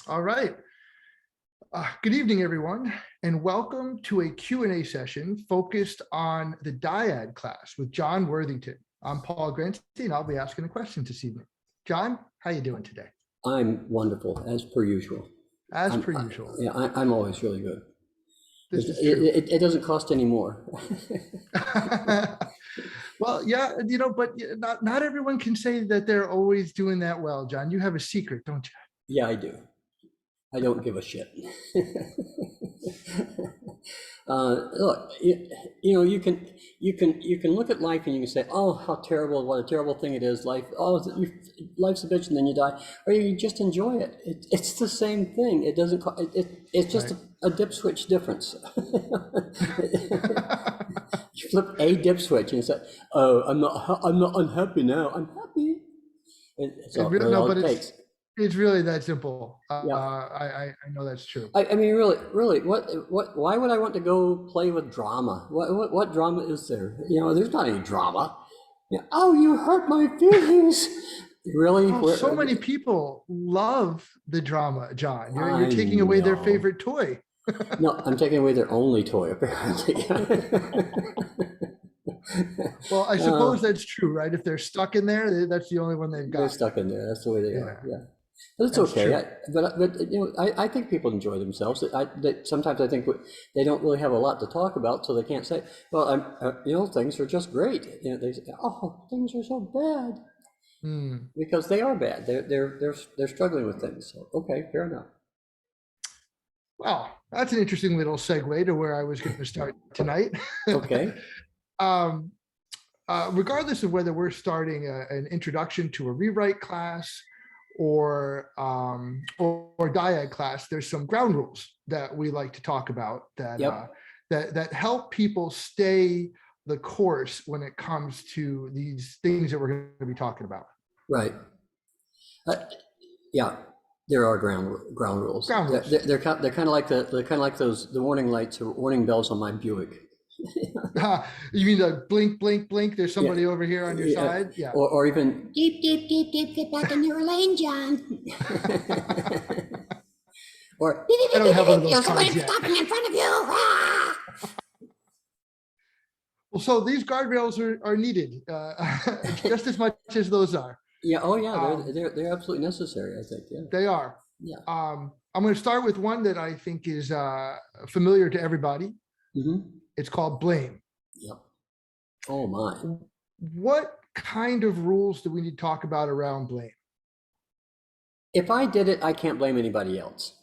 All right. Good evening, everyone, and welcome to a Q&A session focused on the Dyad class with John Worthington. I'm Paul Granty, and I'll be asking a question this evening. John, how you doing today? I'm wonderful, as per usual. I'm always really good. This is true. It doesn't cost any more. Well, yeah, but not everyone can say that they're always doing that well, John. You have a secret, don't you? Yeah, I do. I don't give a shit. Look, you can look at life and you can say, oh, how terrible, what a terrible thing it is. Life, life's a bitch and then you die, or you just enjoy it. It's the same thing. It doesn't. It's just right. a dip switch difference. You flip a dip switch and you say, oh, I'm not unhappy now. I'm happy. It's really that simple. Yeah. I know that's true. I mean, really, why would I want to go play with drama? What drama is there? There's not any drama. Oh, you hurt my feelings. Really? Oh, so many people love the drama, John. You're taking away their favorite toy. No, I'm taking away their only toy, apparently. Well, I suppose that's true, right? If they're stuck in there, that's the only one they've got. They're stuck in there. That's the way they are. Yeah. But it's okay. I think people enjoy themselves. Sometimes I think they don't really have a lot to talk about, so they can't say, "Well, things are just great." They say, "Oh, things are so bad," because they are bad. They're struggling with things. So, okay, fair enough. Well, that's an interesting little segue to where I was going to start tonight. Okay. Regardless of whether we're starting an introduction to a rewrite class or Dyad class, there's some ground rules that we like to talk about that help people stay the course when it comes to these things that we're going to be talking about. Right. Yeah, there are ground rules. Ground rules. They're kind of like the warning lights or warning bells on my Buick. You mean the blink, blink, blink? There's somebody over here on your side. Yeah. Or even deep, deep, deep, deep. Get back in your lane, John. Or I don't have one of those somebody stopping in front of you. Well, so these guardrails are needed just as much as those are. Yeah. Oh, yeah. They're absolutely necessary. I think. Yeah. They are. Yeah. I'm going to start with one that I think is familiar to everybody. Mm-hmm. It's called blame. Yep. Oh my. What kind of rules do we need to talk about around blame? If I did it, I can't blame anybody else.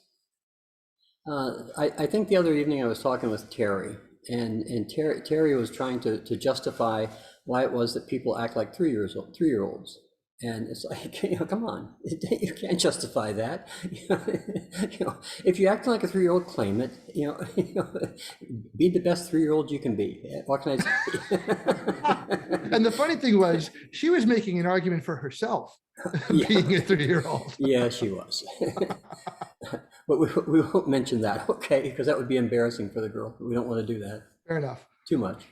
I think the other evening I was talking with Terry, and Terry was trying to justify why it was that people act like 3-year-olds. And it's like, come on, you can't justify that. If you act like a 3-year-old, claim it. Be the best 3-year-old you can be. What can I say? And the funny thing was, she was making an argument for herself, being a 3-year-old. Yeah, she was. But we won't mention that, okay? Because that would be embarrassing for the girl. We don't want to do that. Fair enough. Too much.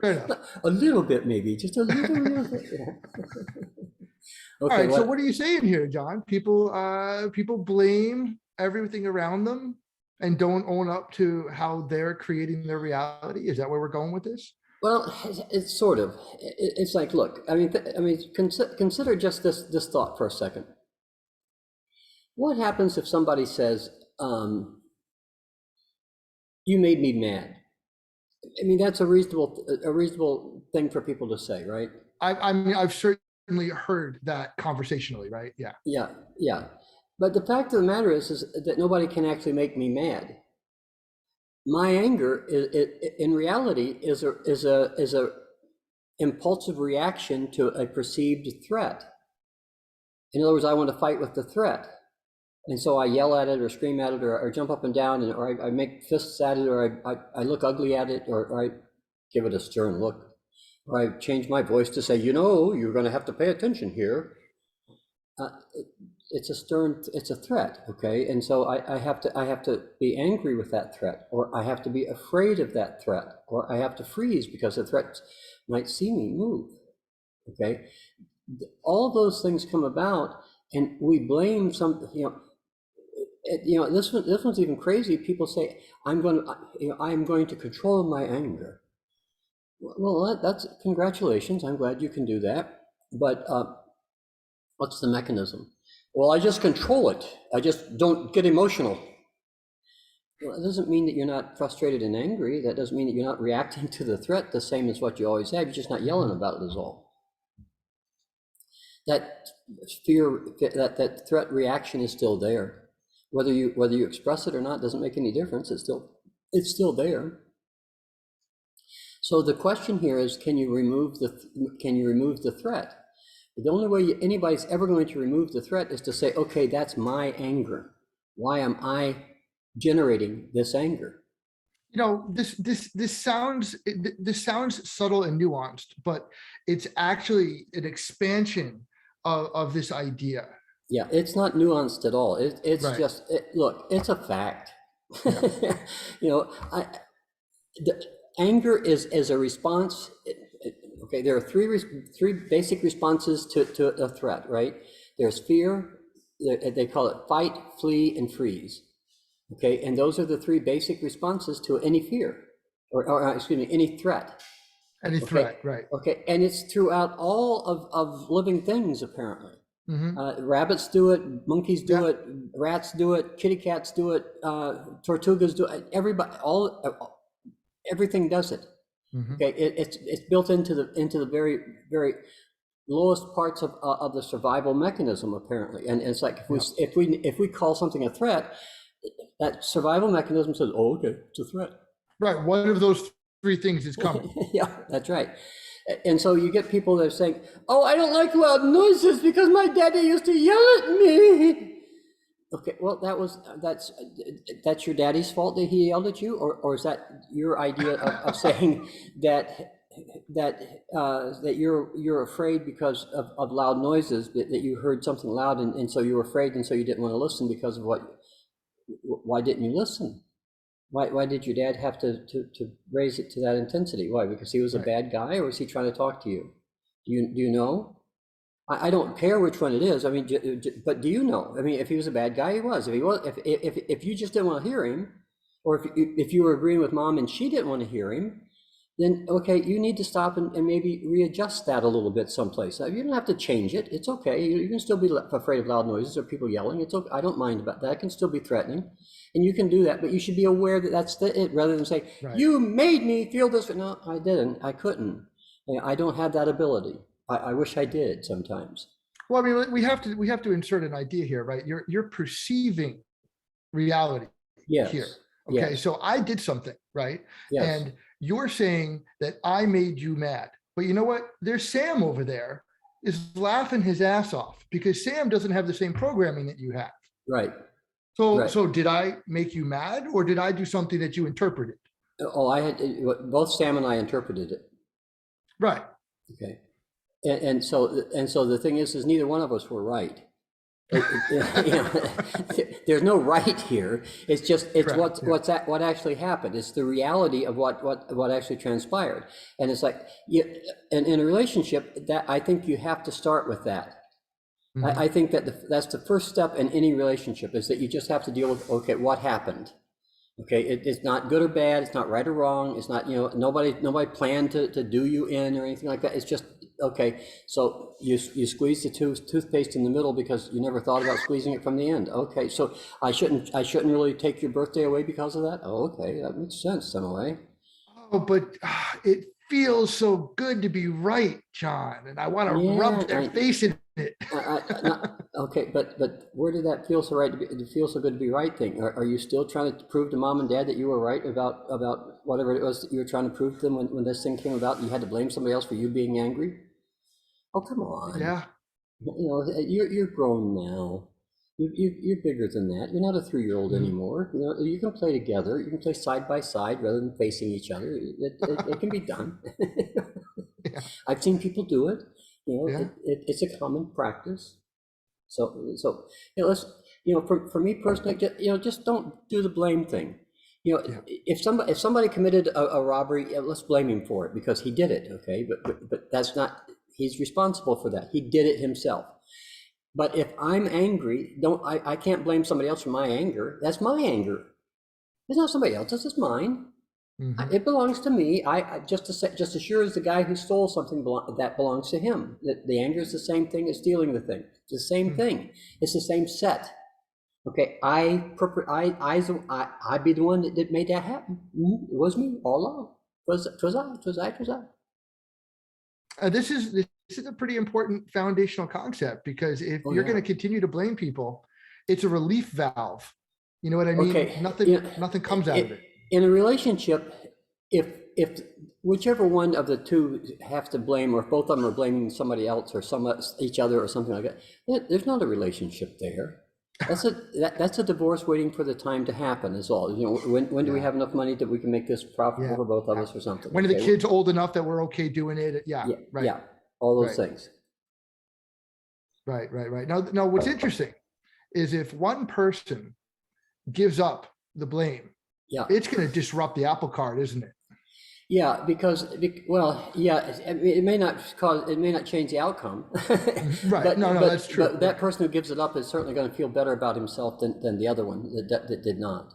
Fair enough. A little bit, maybe, just a little bit. Yeah. Okay, all right. So what are you saying here, John? People blame everything around them and don't own up to how they're creating their reality. Is that where we're going with this? Well, it's sort of. It's like, look. I mean, consider just this thought for a second. What happens if somebody says, "You made me mad"? I mean, that's a reasonable thing for people to say, right? I mean, I've certainly heard that conversationally, right? Yeah. Yeah. But the fact of the matter is that nobody can actually make me mad. My anger, in reality, is a impulsive reaction to a perceived threat. In other words, I want to fight with the threat. And so I yell at it or scream at it or jump up and down or I make fists at it or I look ugly at it or I give it a stern look or I change my voice to say, you're going to have to pay attention here. It's a threat, okay? And so I have to be angry with that threat, or I have to be afraid of that threat, or I have to freeze because the threat might see me move, okay? All those things come about and we blame This one's even crazy. People say, I'm going to control my anger. Well, that's congratulations. I'm glad you can do that. But what's the mechanism? Well, I just control it. I just don't get emotional. Well, it doesn't mean that you're not frustrated and angry. That doesn't mean that you're not reacting to the threat the same as what you always have. You're just not yelling about it is all. That fear, that threat reaction is still there. Whether you express it or not doesn't make any difference. It's still there. So the question here is, can you remove the threat? The only way anybody's ever going to remove the threat is to say, okay, that's my anger. Why am I generating this anger? This sounds subtle and nuanced, but it's actually an expansion of this idea. Yeah, it's not nuanced at all. It's Right. just look, it's a fact. Yeah. The anger is a response. Okay, there are three basic responses to a threat, right? There's fear. They call it fight, flee, and freeze. Okay, and those are the three basic responses to any fear, or excuse me, any threat. Any threat, right? Okay, and it's throughout all of living things apparently. Rabbits do it, monkeys do it, rats do it, kitty cats do it, tortugas do it. Everybody, everything does it. Okay, it's built into the very, very lowest parts of the survival mechanism apparently. And it's like if we call something a threat, that survival mechanism says, oh, okay, it's a threat. Right. One of those three things is coming. Yeah, that's right. And so you get people that are saying, oh, I don't like loud noises because my daddy used to yell at me. Okay, well, that's your daddy's fault that he yelled at you, or is that your idea of saying that you're afraid because of loud noises, that you heard something loud and so you were afraid and so you didn't want to listen because of why didn't you listen? Why did your dad have to raise it to that intensity? Why? Because he was a bad guy, or was he trying to talk to you? Do you know? I don't care which one it is. I mean, but do you know? I mean, if he was a bad guy, he was. If you just didn't want to hear him, or if you were agreeing with mom and she didn't want to hear him, then okay, you need to stop and maybe readjust that a little bit someplace. You don't have to change it. It's okay. You can still be afraid of loud noises or people yelling. It's okay. I don't mind about that. It can still be threatening. And you can do that, but you should be aware that that's it, rather than say, you made me feel this. No, I didn't. I couldn't. I don't have that ability. I wish I did sometimes. Well, I mean, we have to insert an idea here, right? You're perceiving reality here. Okay, yes. So I did something, right? Yes. And you're saying that I made you mad. But you know what? There's Sam over there is laughing his ass off because Sam doesn't have the same programming that you have. Right. So did I make you mad, or did I do something that you interpreted? Oh, both Sam and I interpreted it. Right. Okay. And so the thing is neither one of us were right. There's no right here. It's just what actually happened. It's the reality of what actually transpired. And it's like and in a relationship, that I think you have to start with that. I think that that's the first step in any relationship, is that you just have to deal with, okay, what happened? Okay, it's not good or bad. It's not right or wrong. It's not, nobody planned to do you in or anything like that. It's just, okay, so you squeeze the toothpaste in the middle because you never thought about squeezing it from the end. Okay, so I shouldn't really take your birthday away because of that? Oh, okay, that makes sense in a way. Oh, but it feels so good to be right, John, and I want to rub their face in it. Okay, but where did that feel so right to be? It feels so good to be right thing? Are you still trying to prove to mom and dad that you were right about whatever it was that you were trying to prove to them when this thing came about? You had to blame somebody else for you being angry? Oh, come on. Yeah. You're grown now. You're bigger than that. You're not a 3-year-old anymore. You can play together. You can play side by side rather than facing each other. It can be done. Yeah. I've seen people do it. It's a common practice. So let's, for me personally, just don't do the blame thing. If somebody committed a robbery, let's blame him for it because he did it. Okay, but that's not. He's responsible for that. He did it himself. But if I'm angry, I can't blame somebody else for my anger. That's my anger. It's not somebody else's, it's mine. It belongs to me. I just as sure as the guy who stole something that belongs to him. The anger is the same thing as stealing the thing. It's the same thing. It's the same set. Okay, I be the one that made that happen. It was me all along. It was I. This is a pretty important foundational concept, because if you're going to continue to blame people, it's a relief valve. You know what I mean? Okay. Nothing comes out of it. In a relationship, if whichever one of the two have to blame, or if both of them are blaming somebody else or each other or something like that, there's not a relationship there. That's a divorce waiting for the time to happen, is all. You know, when do we have enough money that we can make this profitable for both of us or something? When are the kids old enough that we're okay doing it? Yeah, right. Yeah, all those things. Right. Now, what's interesting is if one person gives up the blame, it's going to disrupt the apple cart, isn't it? Yeah, it may not change the outcome. Right. But, that's true. But that person who gives it up is certainly going to feel better about himself than the other one that did not.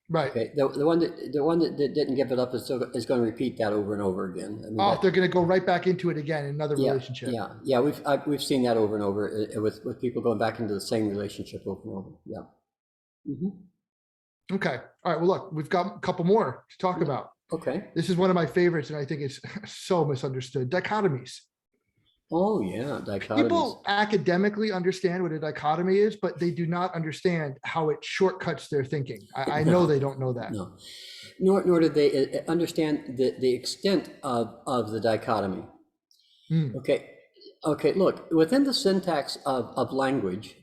Right. Okay. The one that didn't give it up is going to repeat that over and over again. I mean, they're going to go right back into it again in another relationship. Yeah. We've seen that over and over with people going back into the same relationship over and over. Yeah. Okay. All right. Well, look, we've got a couple more to talk about. Okay. This is one of my favorites, and I think it's so misunderstood. Dichotomies. Oh yeah, dichotomies. People academically understand what a dichotomy is, but they do not understand how it shortcuts their thinking. I know they don't know that. No, nor do they understand the extent of the dichotomy. Okay. Look, within the syntax of language,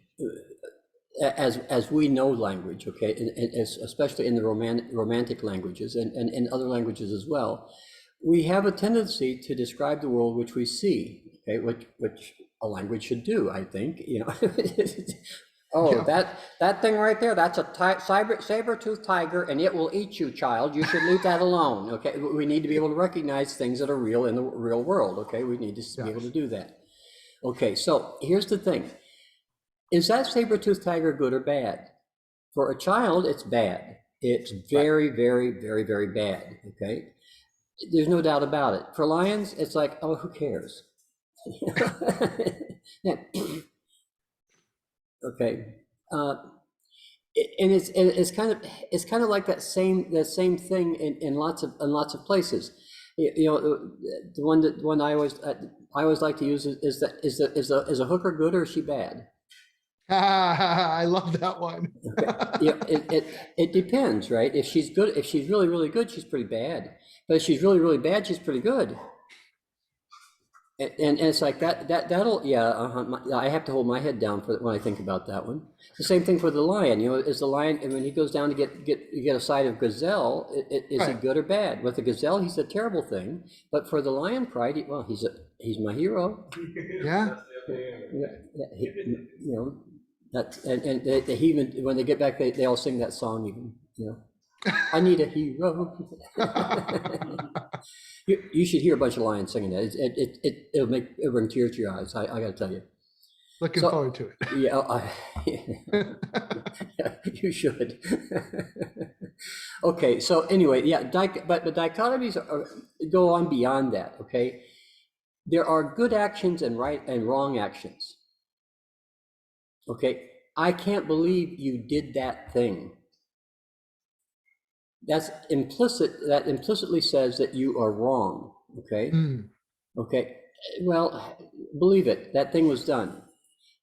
as we know language, okay, especially in the romantic languages and other languages as well, we have a tendency to describe the world which we see, okay, which a language should do, I think, you know. That thing right there, that's a saber-toothed tiger, and it will eat you, child. You should leave that alone, okay? We need to be able to recognize things that are real in the real world, okay? We need to be able to do that. Okay, so here's the thing. Is that saber-toothed tiger good or bad? For a child, it's bad. It's very, very, very, very bad, okay? There's no doubt about it. For lions, it's like, oh, who cares? Okay. And it's kind of like that same thing in lots of places. You know, the one I always like to use is a hooker good or is she bad? I love that one. It depends, right? If she's good, if she's really, really good, she's pretty bad. But if she's really, really bad, she's pretty good. And it's like that'll I have to hold my head down for when I think about that one. It's the same thing for the lion. You know, is the lion, and when he goes down to get a side of gazelle, is he good or bad? With the gazelle, he's a terrible thing. But for the lion pride, he's my hero. Yeah. You know. And they even, when they get back, they all sing that song even, you know. I need a hero. You should hear a bunch of lions singing that. It'll bring tears to your eyes. I got to tell you. Looking forward to it. Yeah, you should. Okay, so anyway, but the dichotomies go on beyond that. Okay, there are good actions and right and wrong actions. Okay, I can't believe you did that thing. That's implicit. That implicitly says that you are wrong. Okay. Okay. Well, believe it. That thing was done.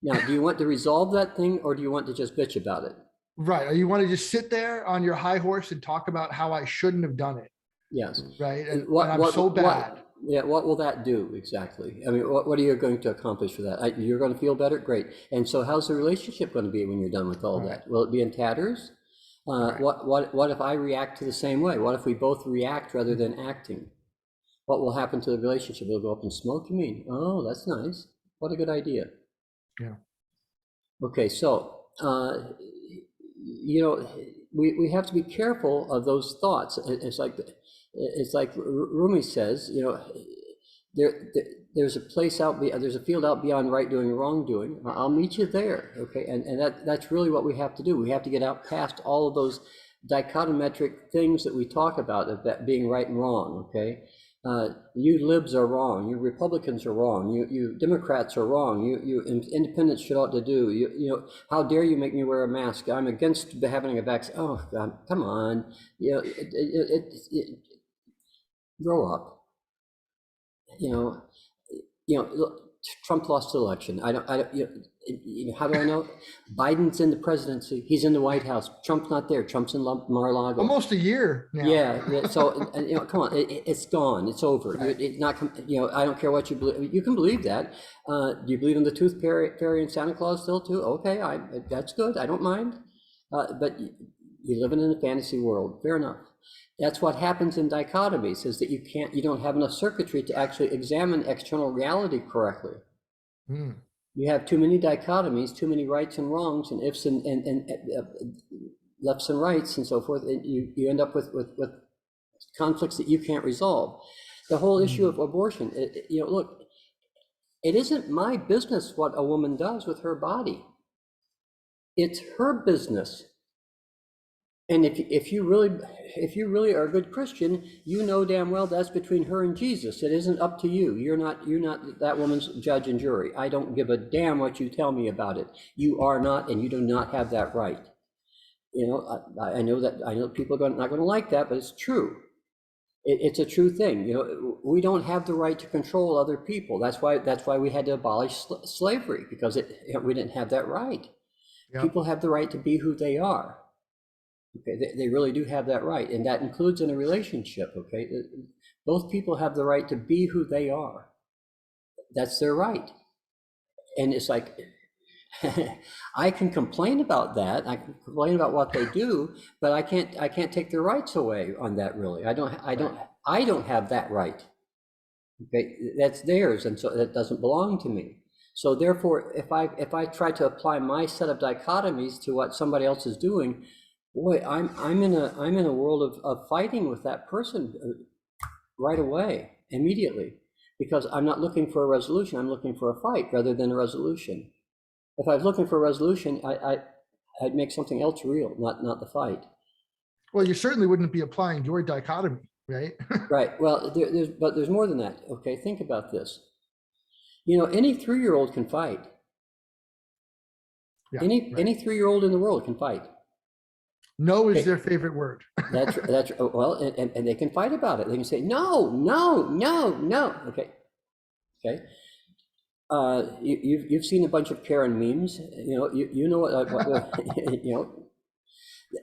Now, do you want to resolve that thing, or do you want to just bitch about it? Right. Or you want to just sit there on your high horse and talk about how I shouldn't have done it. Yes. Right. And I'm so bad. What will that do exactly? I mean, what are you going to accomplish for that? You're going to feel better? Great. And so how's the relationship going to be when you're done with all that? Will it be in tatters? What if I react to the same way? What if we both react rather than acting? What will happen to the relationship? It'll go up in smoke, you mean? Oh, that's nice. What a good idea. Yeah. Okay, so, you know, we have to be careful of those thoughts. It's like Rumi says, you know, there's a place out, there's a field out beyond right doing and wrongdoing. I'll meet you there, okay? And that's really what we have to do. We have to get out past all of those dichotometric things that we talk about, of that being right and wrong, okay? You libs are wrong. You Republicans are wrong. You Democrats are wrong. You independents should ought to do. You know, how dare you make me wear a mask? I'm against having a vaccine. Oh God, come on. You know, grow up. You know, look, Trump lost the election. I don't, you know, how do I know? Biden's in the presidency. He's in the White House. Trump's not there. Trump's in Mar-a-Lago. Almost a year now. Yeah. So, you know, come on, it's gone. It's over. Right. It's not, you know, I don't care what you believe. You can believe that. Do you believe in the tooth fairy and Santa Claus still too? Okay, that's good. I don't mind. But you're living in a fantasy world. Fair enough. That's what happens in dichotomies, is that you don't have enough circuitry to actually examine external reality correctly. Mm. You have too many dichotomies, too many rights and wrongs, and ifs and lefts and rights and so forth. And you end up with conflicts that you can't resolve. The whole issue of abortion, you know, look, it isn't my business what a woman does with her body. It's her business. And if you really are a good Christian, you know damn well that's between her and Jesus. It isn't up to you. You're not that woman's judge and jury. I don't give a damn what you tell me about it. You are not, and you do not have that right. You know, I know people are not going to like that, but it's true. It's a true thing. You know, we don't have the right to control other people. That's why we had to abolish slavery, because we didn't have that right. Yep. People have the right to be who they are. Okay, they really do have that right, and that includes in a relationship. Okay, both people have the right to be who they are. That's their right. And it's like, I can complain about that. I can complain about what they do, but I can't take their rights away on that. Really, I don't have that right. Okay, that's theirs, and so it doesn't belong to me. So therefore, if I try to apply my set of dichotomies to what somebody else is doing, boy, I'm in a world of fighting with that person right away, immediately, because I'm not looking for a resolution. I'm looking for a fight rather than a resolution. If I was looking for a resolution, I'd make something else real, not the fight. Well, you certainly wouldn't be applying your dichotomy, right? Right. Well, there's more than that. Okay, think about this. You know, any 3-year-old can fight. Yeah, any 3-year-old in the world can fight. No is their favorite word. that's well, and they can fight about it. They can say no. Okay. You've seen a bunch of Karen memes. You know, you know what you know.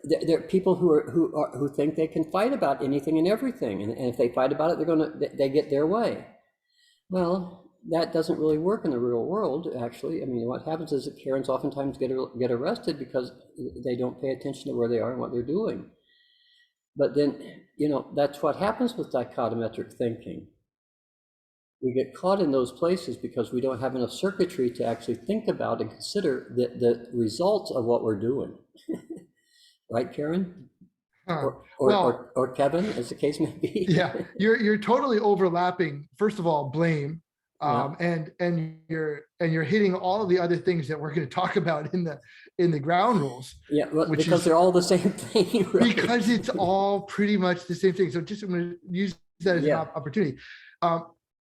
There are people who think they can fight about anything and everything, and if they fight about it, they get their way. Well, that doesn't really work in the real world, actually. I mean, what happens is that Karens oftentimes get arrested because they don't pay attention to where they are and what they're doing. But then, you know, that's what happens with dichotometric thinking. We get caught in those places because we don't have enough circuitry to actually think about and consider the results of what we're doing. Right, Karen? Or Kevin, as the case may be. Yeah, you're totally overlapping. First of all, blame. And you're hitting all of the other things that we're going to talk about in the ground rules. Yeah, well, because they're all the same thing. Right? Because it's all pretty much the same thing. So just I'm going to use that as an opportunity.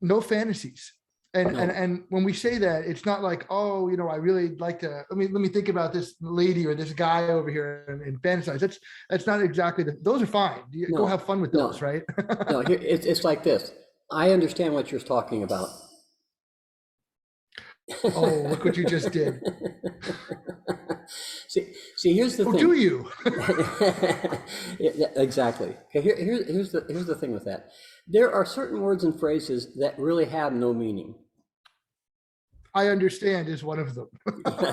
No fantasies. And when we say that, it's not like, oh, you know, I really like to, let me think about this lady or this guy over here and fantasize. That's not exactly those are fine. Go have fun with those, right? No, it's like this. I understand what you're talking about. Oh, look what you just did. See, here's the thing. Do you? Exactly. Okay, here's the thing with that. There are certain words and phrases that really have no meaning. I understand is one of them.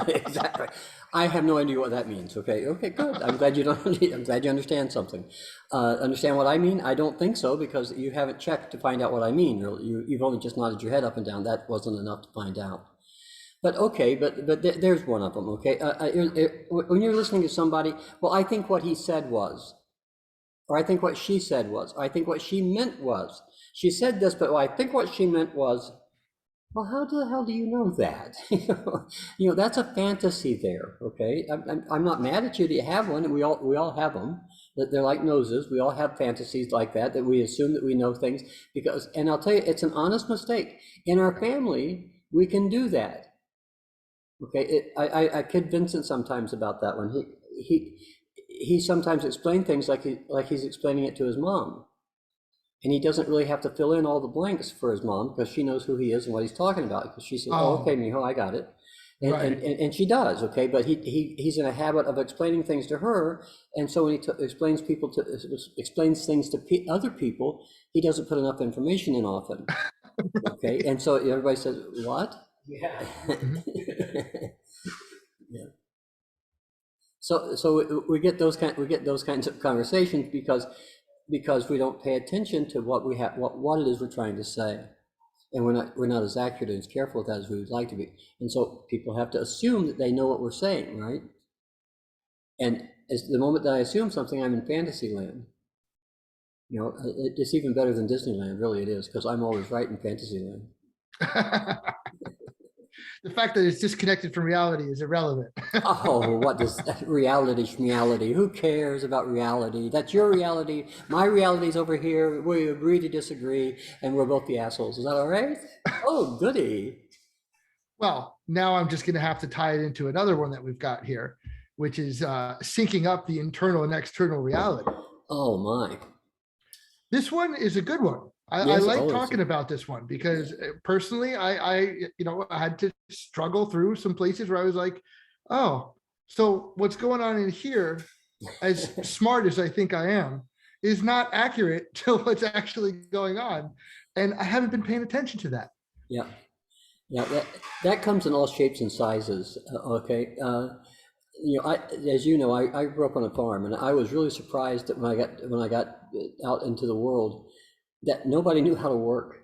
Exactly. I have no idea what that means. Okay, good. I'm glad you understand something. Understand what I mean? I don't think so, because you haven't checked to find out what I mean. You've only just nodded your head up and down. That wasn't enough to find out. But okay, but there's one of them. Okay, when you're listening to somebody, well, I think what he said was, or I think what she said was, I think what she meant was. She said this, but I think what she meant was. Well, how the hell do you know that? You know, that's a fantasy there. Okay, I'm not mad at you that you have one, and we all have them. That they're like noses. We all have fantasies like that. That we assume that we know things because. And I'll tell you, it's an honest mistake. In our family, we can do that. Okay, I kid Vincent sometimes about that one. He sometimes explains things like he's explaining it to his mom. And he doesn't really have to fill in all the blanks for his mom because she knows who he is and what he's talking about. Because she says, "Oh, okay, Oh, Mijo, I got it," and right. and she does, okay. But he's in a habit of explaining things to her, and so when he explains things to other people, he doesn't put enough information in often, okay. And so everybody says, "What?" Yeah. Mhm. Yeah. So we get those kinds of conversations because we don't pay attention to what it is we're trying to say, and we're not as accurate and as careful with that as we would like to be, and so people have to assume that they know what we're saying, right? And as the moment that I assume something, I'm in fantasy land. You know, it's even better than Disneyland, really it is, because I'm always right in fantasy land. The fact that it's disconnected from reality is irrelevant. Oh, what does reality? Who cares about reality? That's your reality. My reality's over here. We agree to disagree, and we're both the assholes. Is that all right? Oh, goody. Well, now I'm just going to have to tie it into another one that we've got here, which is syncing up the internal and external reality. Oh my. This one is a good one. I Yes, like always. talking about this one because personally, I had to struggle through some places where I was like, oh, so what's going on in here, as smart as I think I am, is not accurate to what's actually going on. And I haven't been paying attention to that. Yeah. Yeah, that comes in all shapes and sizes. Okay. You know, as you know, I grew up on a farm, and I was really surprised that when I got out into the world, that nobody knew how to work.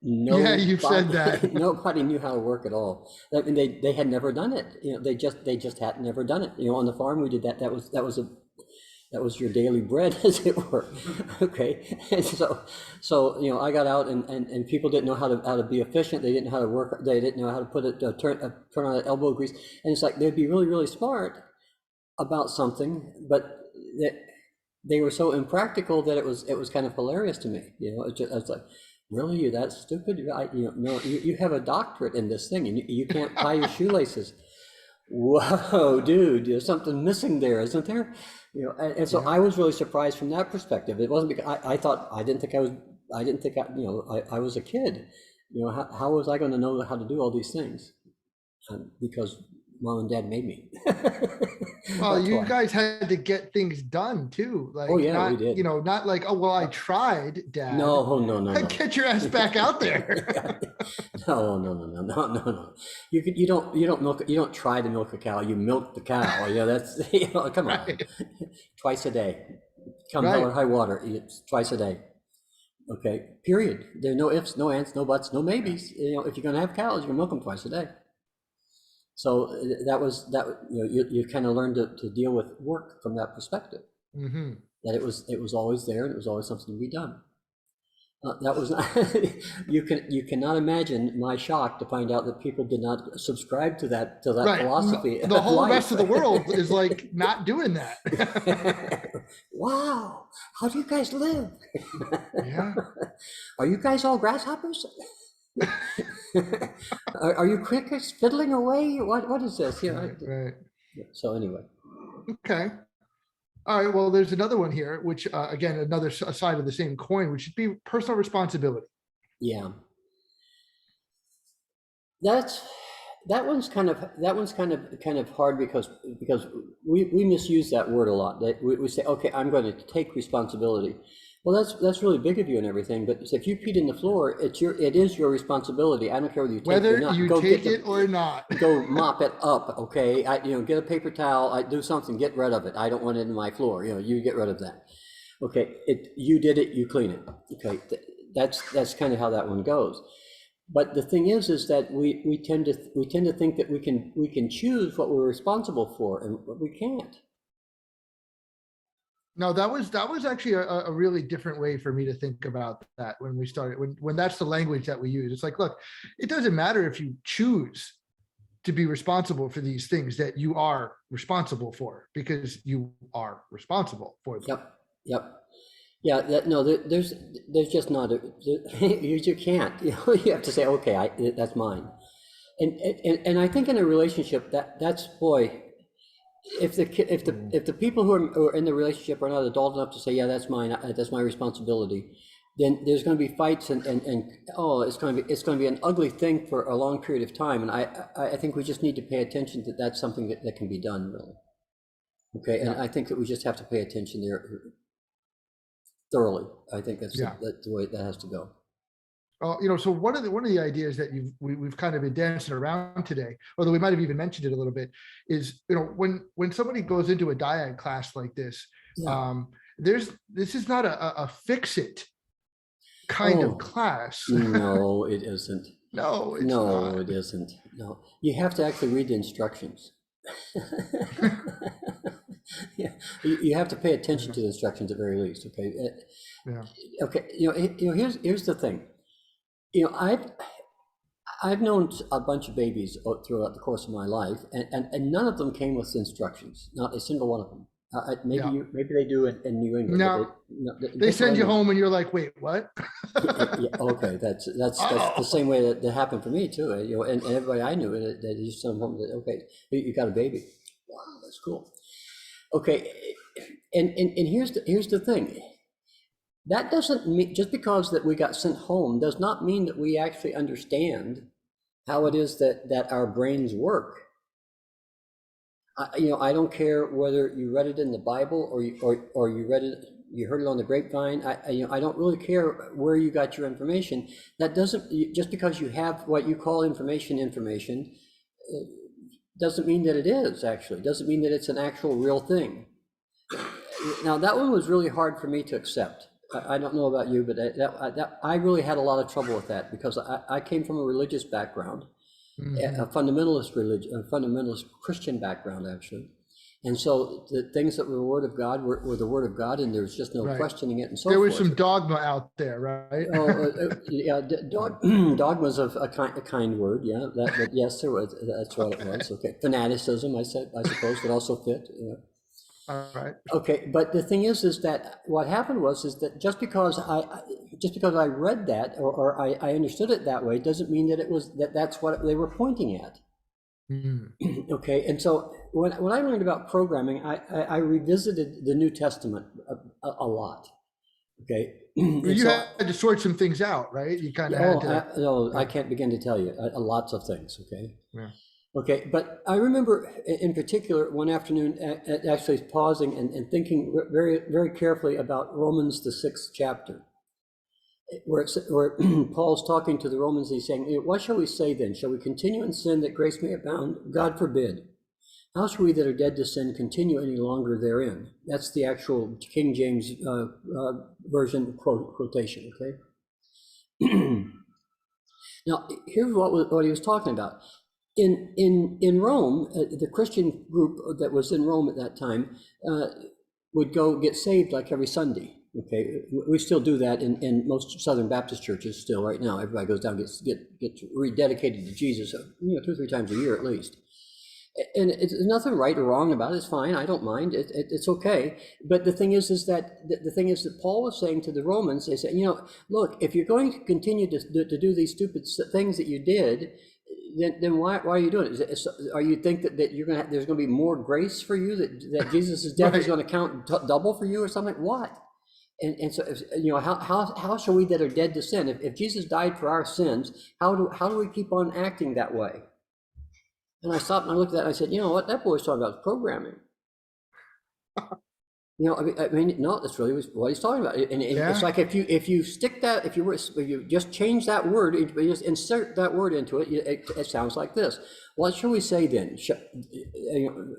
Yeah, you've said that. Nobody knew how to work at all. I mean, they had never done it. You know, they just had never done it. You know, on the farm we did that. That was your daily bread, as it were. Okay, and so you know, I got out, and people didn't know how to be efficient. They didn't know how to work. They didn't know how to put it turn on elbow grease. And it's like they'd be really really smart about something, but that they were so impractical that it was kind of hilarious to me. You know, I was like, really, you're that stupid? No, you have a doctorate in this thing, and you can't tie your shoelaces. Whoa, dude, there's something missing there, isn't there? You know, and so Yeah. I was really surprised from that perspective. It wasn't because I thought I didn't think I was a kid. You know, how was I going to know how to do all these things? Because mom and dad made me. Well, That's you why. guys had to get things done too. Oh Like yeah, we not, did. not like, oh, well, I tried, Dad. No, no, no, no. Get your ass back out there. No, no, no, no, no, no, no. You don't try to milk a cow. You milk the cow. You know, that's come on, Right. twice a day. Come hell Right. or high water, it's twice a day. Okay, period. There are no ifs, no ands, no buts, no maybes. You know, if you're gonna have cows, you're gonna milk them twice a day. So that was that. You know, you kind of learned to deal with work from that perspective. Hmm. That it was always there, and it was always something to be done. That was not, you cannot imagine my shock to find out that people did not subscribe to that Right. philosophy The of whole life. rest of the world is like not doing that. Wow, how do you guys live? Yeah. Are you guys all grasshoppers? Are you crickets fiddling away? What is this? You know, Right. Right. so anyway, Okay. All right. Well, there's another one here, which again, another side of the same coin, which should be personal responsibility. yeah, that's that one's kind of hard because we misuse that word a lot. That we say, okay, I'm going to take responsibility. Well, that's really big of you and everything, but if you peed in the floor, it is your responsibility. I don't care whether you take it or Whether not. you Go take get it or not. go mop it up, okay? Get a paper towel. Do something. Get rid of it. I don't want it in my floor. You know, you get rid of that. Okay, you did it. You clean it. Okay, that's kind of how that one goes. But the thing is that we tend to think that we can choose what we're responsible for, and we can't. No, that was actually a really different way for me to think about that when we started, when that's the language that we use. It's like, look, it doesn't matter if you choose to be responsible for these things that you are responsible for, because you are responsible for them. Yep, yep. Yeah, no, there's just not, you can't, you have to say, okay, that's mine. And I think in a relationship that's, boy, if the people who are in the relationship are not adult enough to say, yeah, that's mine, that's my responsibility, then there's going to be fights and it's going to be an ugly thing for a long period of time. And I think we just need to pay attention that that's something that can be done, really. Okay, and I think that we just have to pay attention there thoroughly. I think that's the way that has to go. So one of the ideas that we've kind of been dancing around today, although we might have even mentioned it a little bit, is when somebody goes into a dyad class like this, this is not a fix it kind of class. No, it isn't. No, it's no, not. It isn't. No, you have to actually read the instructions. Yeah, you have to pay attention to the instructions at the very least. Okay. Yeah. Okay. Here's the thing. I've known a bunch of babies throughout the course of my life, and none of them came with instructions. Not a single one of them. Maybe they do in New England. No, they send you home and you're like, wait, what? Okay, that's the same way that happened for me too. And everybody I knew that used to send home that, okay, you got a baby. Wow, that's cool. Okay, and here's the thing. That doesn't mean, just because that we got sent home does not mean that we actually understand how it is that our brains work. I don't care whether you read it in the Bible or you read it, you heard it on the grapevine. I don't really care where you got your information. That doesn't, just because you have what you call information, doesn't mean that it is actually, doesn't mean that it's an actual real thing. Now that one was really hard for me to accept. I don't know about you, but I really had a lot of trouble with that, because I came from a religious background. Mm-hmm. a fundamentalist Christian background, actually. And so the things that were the Word of God were the Word of God, and there was just no questioning it and so forth. There was some dogma out there, right? Dogma's a kind word, yeah. But yes, there was. That's what it was. Okay, fanaticism, I suppose, would also fit. Yeah. All right. Okay, but the thing is that what happened was that just because I read that or I understood it that way doesn't mean that that's what they were pointing at. Mm. Okay, and so when I learned about programming, I revisited the New Testament a lot. Okay, you had to sort some ththings out, right? You kind of had to. I can't begin to tell you lots of things. Okay. Yeah. Okay, but I remember in particular one afternoon actually pausing and thinking very, very carefully about Romans, the 6th chapter, where Paul's talking to the Romans. He's saying, what shall we say then? Shall we continue in sin that grace may abound? God forbid. How shall we that are dead to sin continue any longer therein? That's the actual King James version quotation, okay? Now, here's what he was talking about. In Rome, the Christian group that was in Rome at that time would go get saved like every Sunday. Okay, we still do that in most Southern Baptist churches still right now. Everybody goes down, gets rededicated to Jesus, 2 or 3 times a year at least. And it's nothing right or wrong about it. It's fine. I don't mind. It's okay. But the thing is that Paul was saying to the Romans, they said, look, if you're going to continue to do these stupid things that you did, then why are you doing it? Are you think that there's going to be more grace for you, that Jesus' death is going to count double for you or something? What? And so how shall we that are dead to sin? If Jesus died for our sins, how do we keep on acting that way? And I stopped and I looked at that and I said, you know what that boy's talking about is programming. I mean, no, that's really what he's talking about. And it's like if you stick that, if you just change that word, you just insert that word into it, it sounds like this. What shall we say then?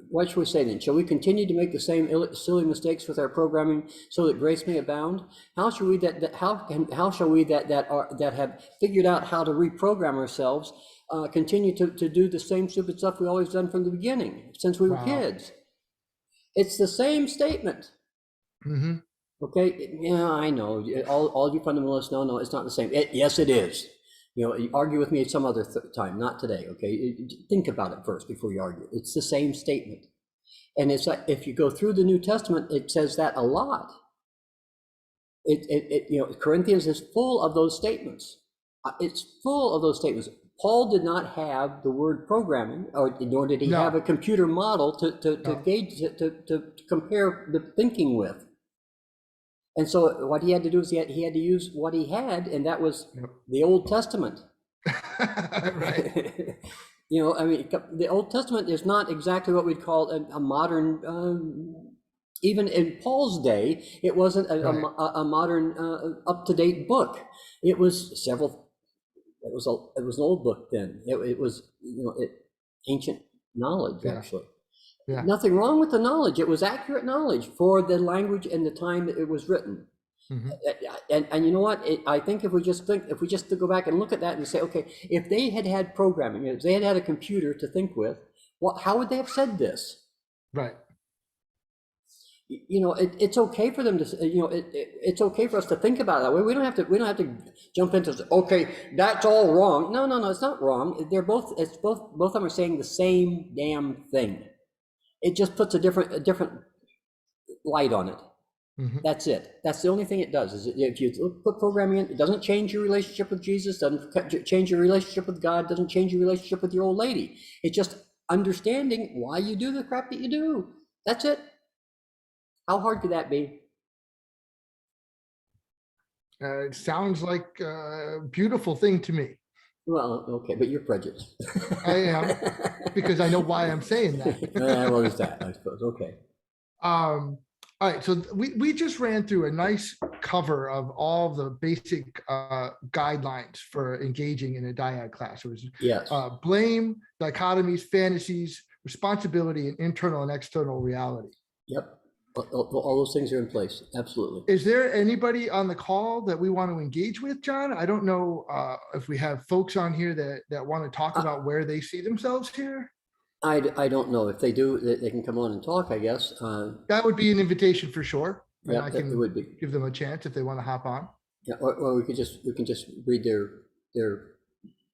What shall we say then? Shall we continue to make the same silly mistakes with our programming so that grace may abound? How shall we how shall we that have figured out how to reprogram ourselves continue to do the same stupid stuff we always done from the beginning since we were kids? It's the same statement. Mm-hmm. Okay, yeah, I know. All you fundamentalists, no, it's not the same. Yes, it is. You argue with me some other time, not today. Okay, think about it first before you argue. It's the same statement, and it's like if you go through the New Testament, it says that a lot. Corinthians is full of those statements. It's full of those statements. Paul did not have the word programming, nor did he have a computer model to gauge to compare the thinking with. And so what he had to do is he had to use what he had, and that was the Old Testament. Right. The Old Testament is not exactly what we'd call a modern. Even in Paul's day, it wasn't a modern, up-to-date book. It was several. It was an old book then. It was ancient knowledge actually. Yeah. Nothing wrong with the knowledge. It was accurate knowledge for the language and the time that it was written. Mm-hmm. And you know what? I think if we just go back and look at that and say, okay, if they had programming, if they had a computer to think with, how would they have said this? Right. It's okay for them to, it's okay for us to think about it that way. We don't have to jump into, okay, that's all wrong. No, it's not wrong. Both of them are saying the same damn thing. It just puts a different light on it. Mm-hmm. That's it. That's the only thing it does. Is if you put programming in, it doesn't change your relationship with Jesus, doesn't change your relationship with God, doesn't change your relationship with your old lady. It's just understanding why you do the crap that you do. That's it. How hard could that be? It sounds like a beautiful thing to me. Well, okay, but you're prejudiced. I am, because I know why I'm saying that. Well, there's that, I suppose. Okay. All right, so we just ran through a nice cover of all the basic guidelines for engaging in a dyad class. It was blame, dichotomies, fantasies, responsibility, and internal and external reality. Yep. All those things are in place. Absolutely. Is there anybody on the call that we want to engage with, John? I don't know if we have folks on here that want to talk about where they see themselves here. I don't know. If they do, they can come on and talk, I guess. That would be an invitation for sure. Yeah, it would be. Give them a chance if they want to hop on. Yeah, or we can just read their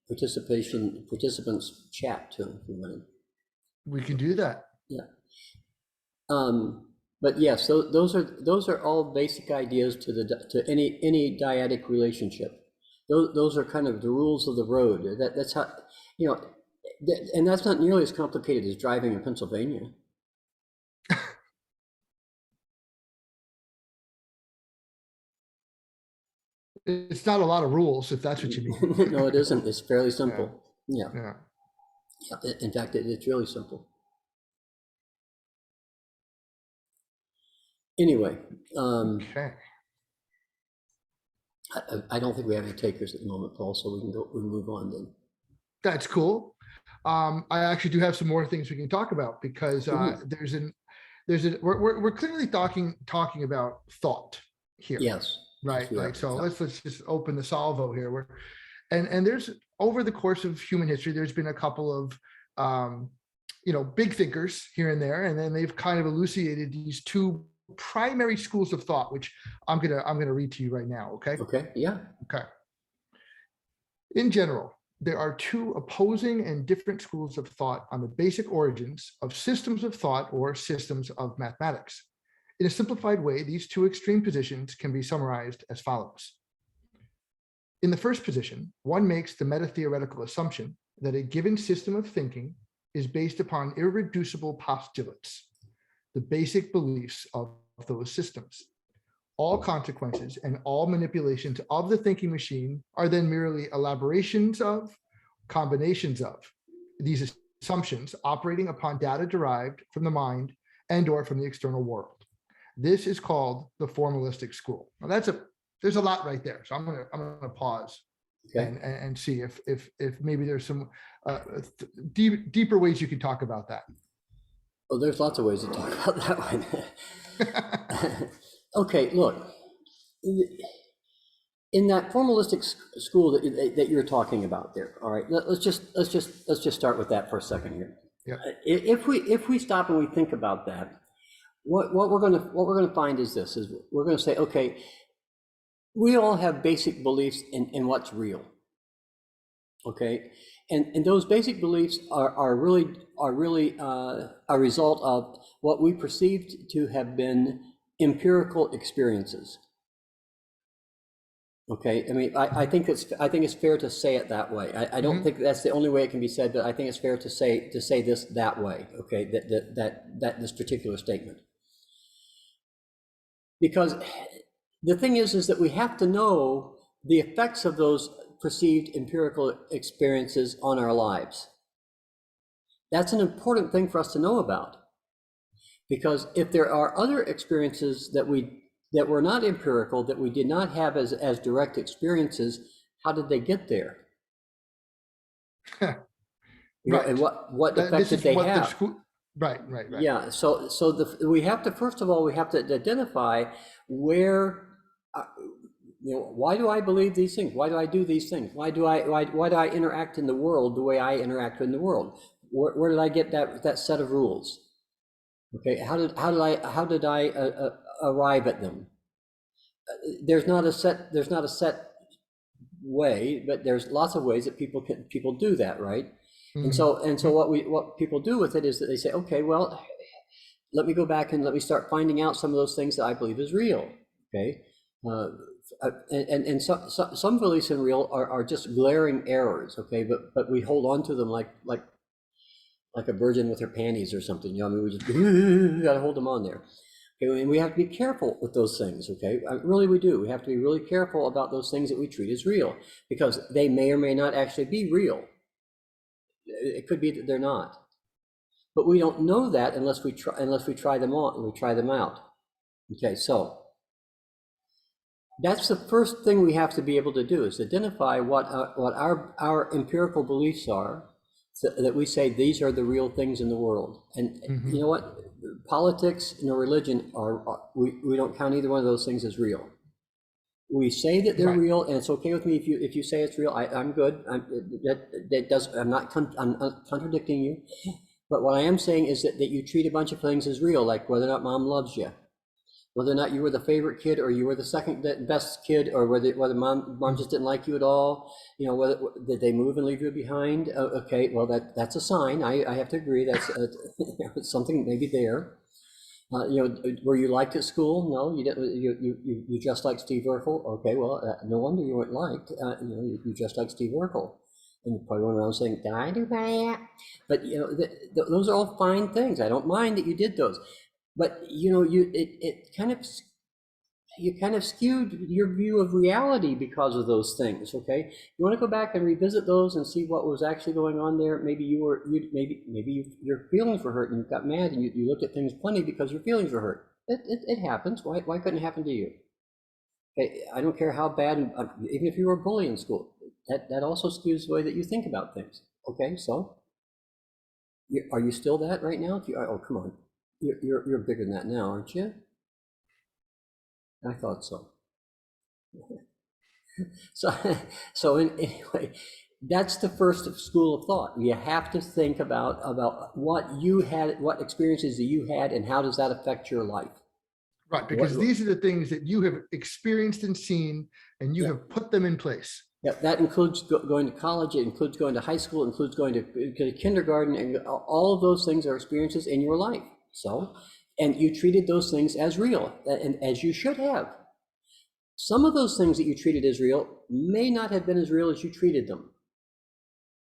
participants chat to them. We can do that. Yeah. But yes, those are all basic ideas to any dyadic relationship. Those are kind of the rules of the road. That's how, and that's not nearly as complicated as driving in Pennsylvania. It's not a lot of rules, if that's what you mean. No, it isn't. It's fairly simple. Yeah. In fact, it's really simple. Anyway, okay. I don't think we have any takers at the moment, Paul, so we move on then. That's cool. I actually do have some more things we can talk about, because we're clearly talking about thought here. Yes. Right. Right. So let's just open the salvo here. And there's, over the course of human history, there's been a couple of big thinkers here and there, and then they've kind of elucidated these two primary schools of thought, which I'm gonna read to you right now. Okay. Okay. Yeah. Okay. In general, there are two opposing and different schools of thought on the basic origins of systems of thought or systems of mathematics. In a simplified way, these two extreme positions can be summarized as follows. In the first position, one makes the meta-theoretical assumption that a given system of thinking is based upon irreducible postulates, the basic beliefs of those systems. All consequences and all manipulations of the thinking machine are then merely elaborations of, combinations of these assumptions operating upon data derived from the mind and or from the external world. This is called the formalistic school. Now there's a lot right there. So I'm gonna pause and see if maybe there's some deeper ways you can talk about that. Well, there's lots of ways to talk about that one. Okay, look, in that formalistic school that you're talking about there. All right, let's just start with that for a second here. Yeah. If we stop and we think about that, what we're gonna find is this: is we're gonna say, okay, we all have basic beliefs in what's real. Okay, and those basic beliefs are really a result of what we perceived to have been empirical experiences. Okay, I mean, I think it's fair to say it that way. I don't think that's the only way it can be said, but I think it's fair to say this that way. Okay, that this particular statement, because the thing is that we have to know the effects of those perceived empirical experiences on our lives. That's an important thing for us to know about, because if there are other experiences that were not empirical, that we did not have as direct experiences, how did they get there? Right. And what effect did they have? Right. Yeah. So we have to, first of all, we have to identify where, why do I believe these things? Why do I do these things? Why do I interact in the world the way I interact in the world? Where did I get that set of rules? Okay. How did I arrive at them? There's not a set way, but there's lots of ways that people do that, right? And so what people do with it is that they say, okay, well, let me go back and let me start finding out some of those things that I believe is real. Okay, and some beliefs in real are just glaring errors. Okay, but we hold on to them like a virgin with her panties or something. I mean, we just gotta hold them on there. Okay, and we have to be careful with those things. Okay, really we do. We have to be really careful about those things that we treat as real, because they may or may not actually be real. It could be that they're not, but we don't know that unless we try them on and we try them out. Okay, so that's the first thing we have to be able to do, is identify what our empirical beliefs are, so that we say these are the real things in the world. And you know what? Politics and religion we don't count either one of those things as real. We say that they're real, and it's okay with me if you say it's real. I'm good. I'm not contradicting you. But what I am saying is that you treat a bunch of things as real, like whether or not mom loves you, whether or not you were the favorite kid or you were the second best kid, or whether mom just didn't like you at all. Whether did they move and leave you behind? Okay, well that's a sign. I have to agree. That's something maybe there. Were you liked at school? No, you didn't. You dressed like Steve Urkel. Okay, well, no wonder you weren't liked. You dressed like Steve Urkel, and you probably went around saying, "Did I do that?" But those are all fine things. I don't mind that you did those, but you kind of skewed your view of reality because of those things. Okay, you want to go back and revisit those and see what was actually going on there. Maybe your feelings were hurt and you got mad and you looked at things funny because your feelings were hurt. It happens. Why couldn't it happen to you? Okay, I don't care how bad, even if you were a bully in school, that also skews the way that you think about things. Okay, so are you still that right now? Oh, come on, you're bigger than that now, aren't you? I thought so. So anyway, that's the first school of thought. You have to think about what you had, what experiences that you had, and how does that affect your life. Right, because these are the things that you have experienced and seen, and you have put them in place. Yeah, that includes going to college, it includes going to high school, it includes going to kindergarten, and all of those things are experiences in your life. So, and you treated those things as real, and as you should have. Some of those things that you treated as real may not have been as real as you treated them.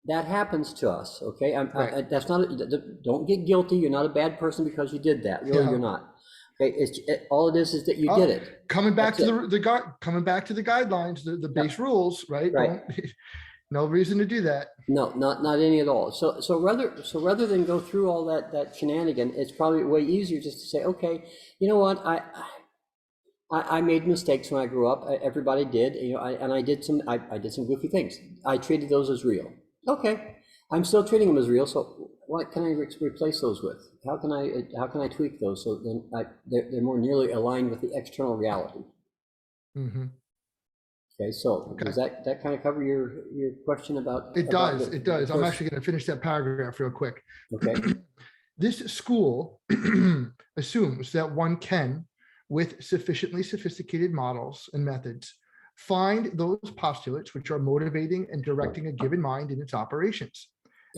That happens to us, okay? That's not. Don't get guilty. You're not a bad person because you did that. Really, you're not. Okay, all it is that you did it. Coming back to the guidelines, the base rules, right? No reason to do that. No, not any at all. So rather than go through all that shenanigan, it's probably way easier just to say, okay, you know what, I made mistakes when I grew up. Everybody did, and I did some goofy things. I treated those as real. Okay, I'm still treating them as real. So what can I replace those with? How can I tweak those so then they're more nearly aligned with the external reality? Okay, so does that kind of cover your question about? It does. I'm actually going to finish that paragraph real quick. Okay. This school assumes that one can, with sufficiently sophisticated models and methods, find those postulates which are motivating and directing a given mind in its operations.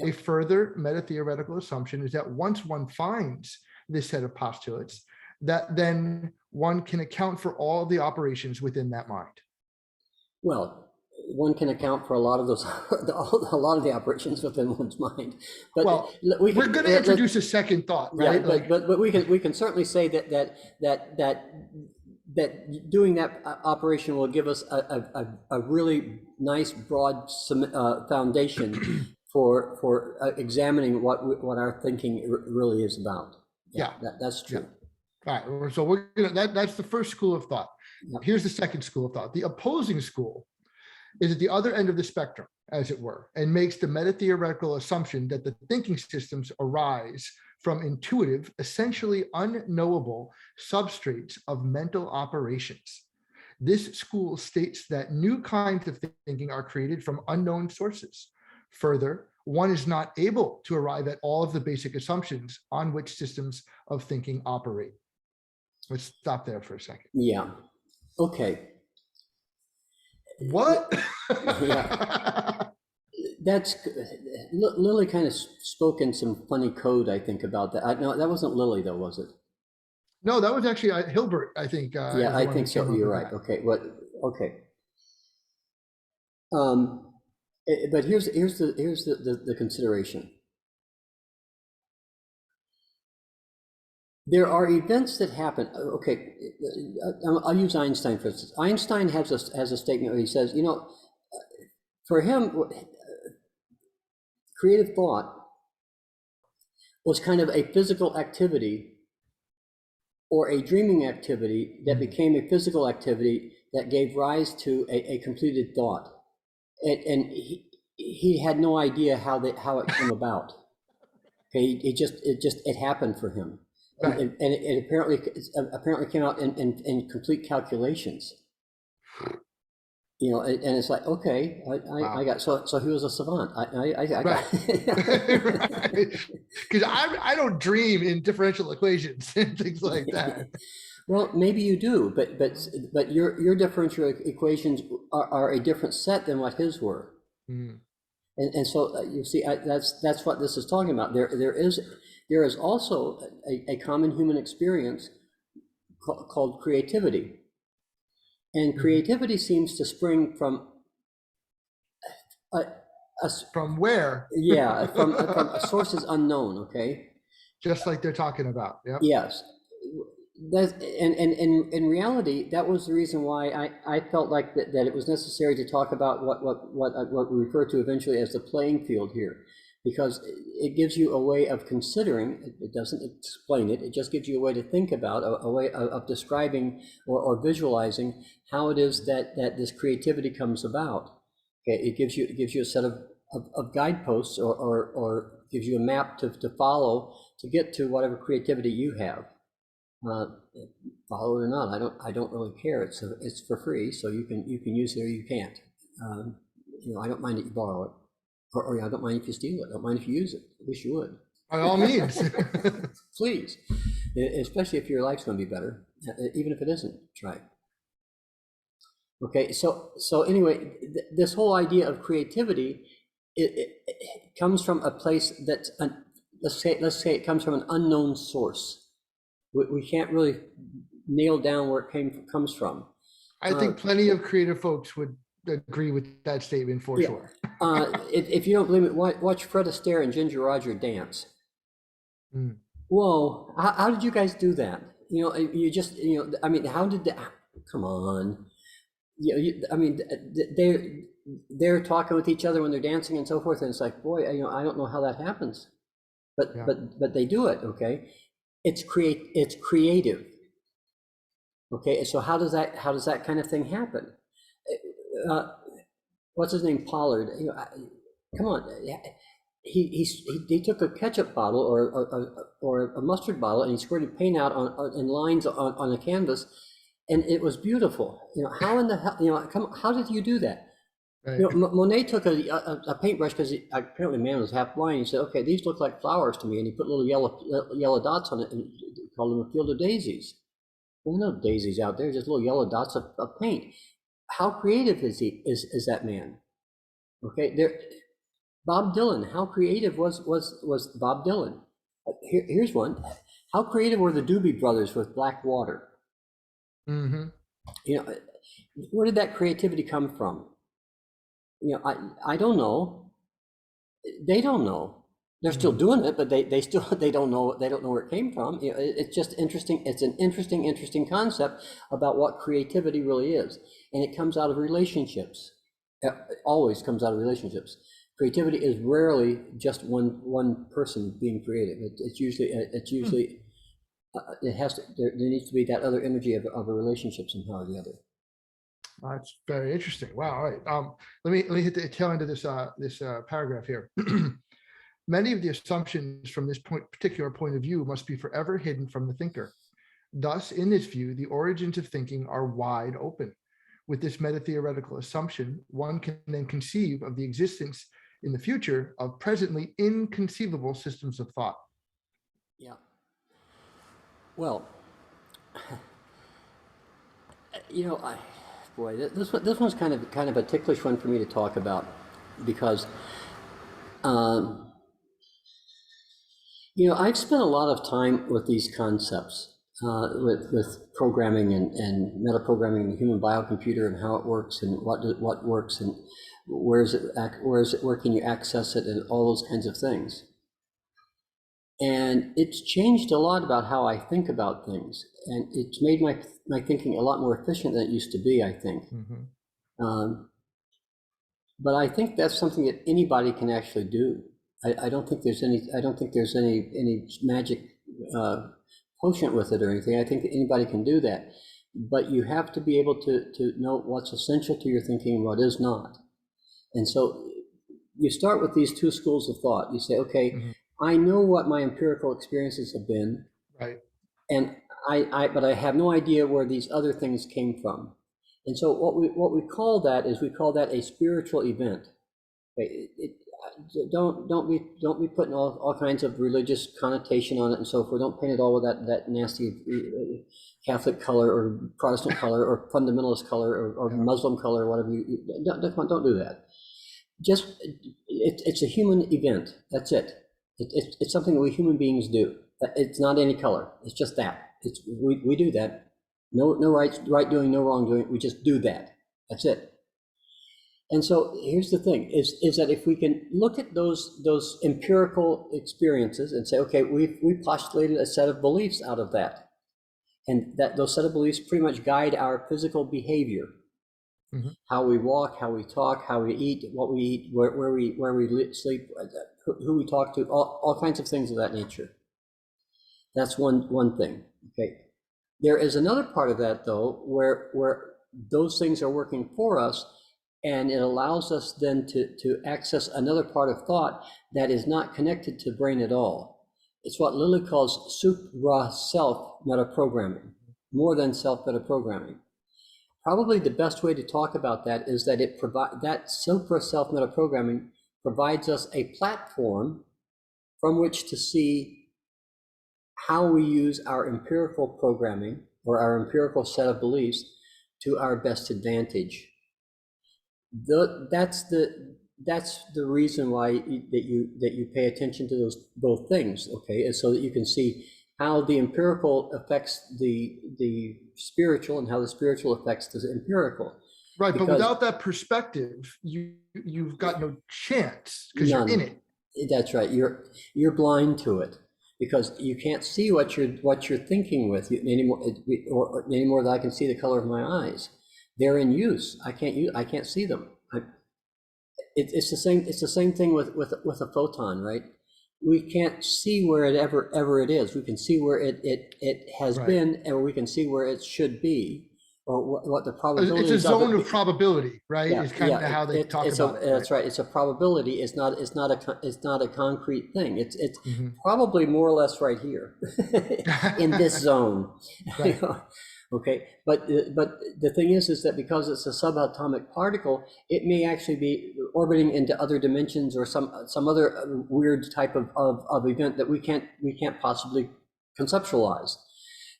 A further meta-theoretical assumption is that once one finds this set of postulates, that then one can account for all the operations within that mind. Well, one can account for a lot of those, a lot of the operations within one's mind. But well, we're going to introduce a second thought, right? Yeah, but we can certainly say that doing that operation will give us a really nice broad foundation for examining what our thinking really is about. Yeah, that's true. Yeah. All right, so we're gonna that's the first school of thought. Here's the second school of thought. The opposing school is at the other end of the spectrum, as it were, and makes the meta-theoretical assumption that the thinking systems arise from intuitive, essentially unknowable substrates of mental operations. This school states that new kinds of thinking are created from unknown sources. Further, one is not able to arrive at all of the basic assumptions on which systems of thinking operate. Let's stop there for a second. Yeah. Okay. What? Yeah. That's Lily kind of spoke in some funny code, I think, about that. No, that wasn't Lily though, was it? No, that was actually Hilbert, I think. Yeah, I think so. You're right. Okay. What? Okay. But here's the consideration. There are events that happen. Okay, I'll use Einstein for instance. Einstein has a statement where he says, you know, for him, creative thought was kind of a physical activity or a dreaming activity that became a physical activity that gave rise to a completed thought. And he had no idea how it came about. Okay, it happened for him. Right. And it apparently came out in complete calculations. You know, and it's like, okay, I got so he was a savant. I got because I don't dream in differential equations and things like that. Well, maybe you do, but your differential equations are a different set than what his were. Mm. And so you see, that's what this is talking about. There is also a common human experience called creativity. And creativity seems to spring from from where? Yeah, from sources unknown, okay? Just like they're talking about, yeah. Yes. And in reality, that was the reason why I felt like that it was necessary to talk about what we refer to eventually as the playing field here. Because it gives you a way of considering, it doesn't explain it, it just gives you a way to think about, a way of describing or visualizing how it is that this creativity comes about. Okay, it gives you a set of guideposts or gives you a map to follow to get to whatever creativity you have. Follow it or not, I don't really care. It's for free, so you can use it or you can't. You know, I don't mind that you borrow it. Or I don't mind if you steal it. I don't mind if you use it. I wish you would. By all means. Please. Especially if your life's going to be better. Even if it isn't, try. Okay, so anyway, this whole idea of creativity, it comes from a place that's, let's say it comes from an unknown source. We can't really nail down where it comes from. I think plenty of creative folks would agree with that statement for sure. If you don't believe it, watch Fred Astaire and Ginger Roger dance. Mm. Whoa, how did you guys do that? You know, you just, you know, I mean, how did that, come on. I mean, they're talking with each other when they're dancing and so forth, and it's like, boy, you know, I don't know how that happens. But they do it, okay? It's creative. Okay, so how does that kind of thing happen? What's his name, Pollard? You know, come on, he took a ketchup bottle or a mustard bottle and he squirted paint out in lines on a canvas, and it was beautiful. You know, how in the hell? You know, how did you do that? Right. You know, Monet took a paintbrush because apparently man was half blind. He said, "Okay, these look like flowers to me," and he put little yellow dots on it and called them a field of daisies. Well, no daisies out there, just little yellow dots of paint. How creative is that man? Okay, there. Bob Dylan. How creative was Bob Dylan? Here's one. How creative were the Doobie Brothers with Black Water? Mm-hmm. You know, where did that creativity come from? You know, I don't know. They don't know. They're still doing it, but they still they don't know where it came from. You know, it's just interesting. It's an interesting concept about what creativity really is, and it comes out of relationships. It always comes out of relationships. Creativity is rarely just one person being creative. It's usually it has to, there needs to be that other energy of a relationship somehow or the other. That's very interesting. Wow. All right. Let me hit the tail end of this paragraph here. Many of the assumptions from this particular point of view must be forever hidden from the thinker. Thus, in this view, the origins of thinking are wide open. With this meta-theoretical assumption, one can then conceive of the existence in the future of presently inconceivable systems of thought. Yeah. Well, you know, this one's kind of a ticklish one for me to talk about because, you know, I've spent a lot of time with these concepts, with programming and meta programming and human biocomputer and how it works and what works and where can you access it and all those kinds of things. And it's changed a lot about how I think about things, and it's made my thinking a lot more efficient than it used to be, I think. Mm-hmm. But I think that's something that anybody can actually do. I don't think there's any magic quotient with it or anything. I think that anybody can do that, but you have to be able to know what's essential to your thinking and what is not. And so you start with these two schools of thought. You say, okay, mm-hmm. I know what my empirical experiences have been, right? And but I have no idea where these other things came from. And so what we call that is we call that a spiritual event. Okay? Don't be putting all kinds of religious connotation on it and so forth. Don't paint it all with that nasty Catholic color or Protestant color or fundamentalist color or Muslim color or whatever. Don't do that. Just it's a human event. That's it. It's something that we human beings do. It's not any color. It's just that. We do that. No right doing, no wrong doing. We just do that. That's it. And so here's the thing: is that if we can look at those empirical experiences and say, okay, we postulated a set of beliefs out of that, and that those set of beliefs pretty much guide our physical behavior. Mm-hmm. How we walk, how we talk, how we eat, what we eat, where we sleep, who we talk to, all kinds of things of that nature. That's one thing. Okay. There is another part of that though, where those things are working for us, and it allows us then to access another part of thought that is not connected to the brain at all. It's what Lilly calls supra-self metaprogramming, more than self metaprogramming. Probably the best way to talk about that is that that supra-self metaprogramming provides us a platform from which to see how we use our empirical programming or our empirical set of beliefs to our best advantage. That's the reason why that you pay attention to both things, okay? And so that you can see how the empirical affects the spiritual and how the spiritual affects the empirical. Right, but without that perspective, you've got no chance because you're in it. That's right. You're blind to it because you can't see what you're thinking with anymore than I can see the color of my eyes. They're in use. I can't see them. It's the same thing with a photon, right? We can't see where it ever it is. We can see where it has been, and we can see where it should be, or what the It's probability a is zone of probability, right? Yeah, Is kind of how they talk about it. That's right. It's a probability. It's not a concrete thing. It's Mhm. probably more or less right here in this zone. Right. You know? Okay, but the thing is that because it's a subatomic particle, it may actually be orbiting into other dimensions or some other weird type of event that we can't possibly conceptualize.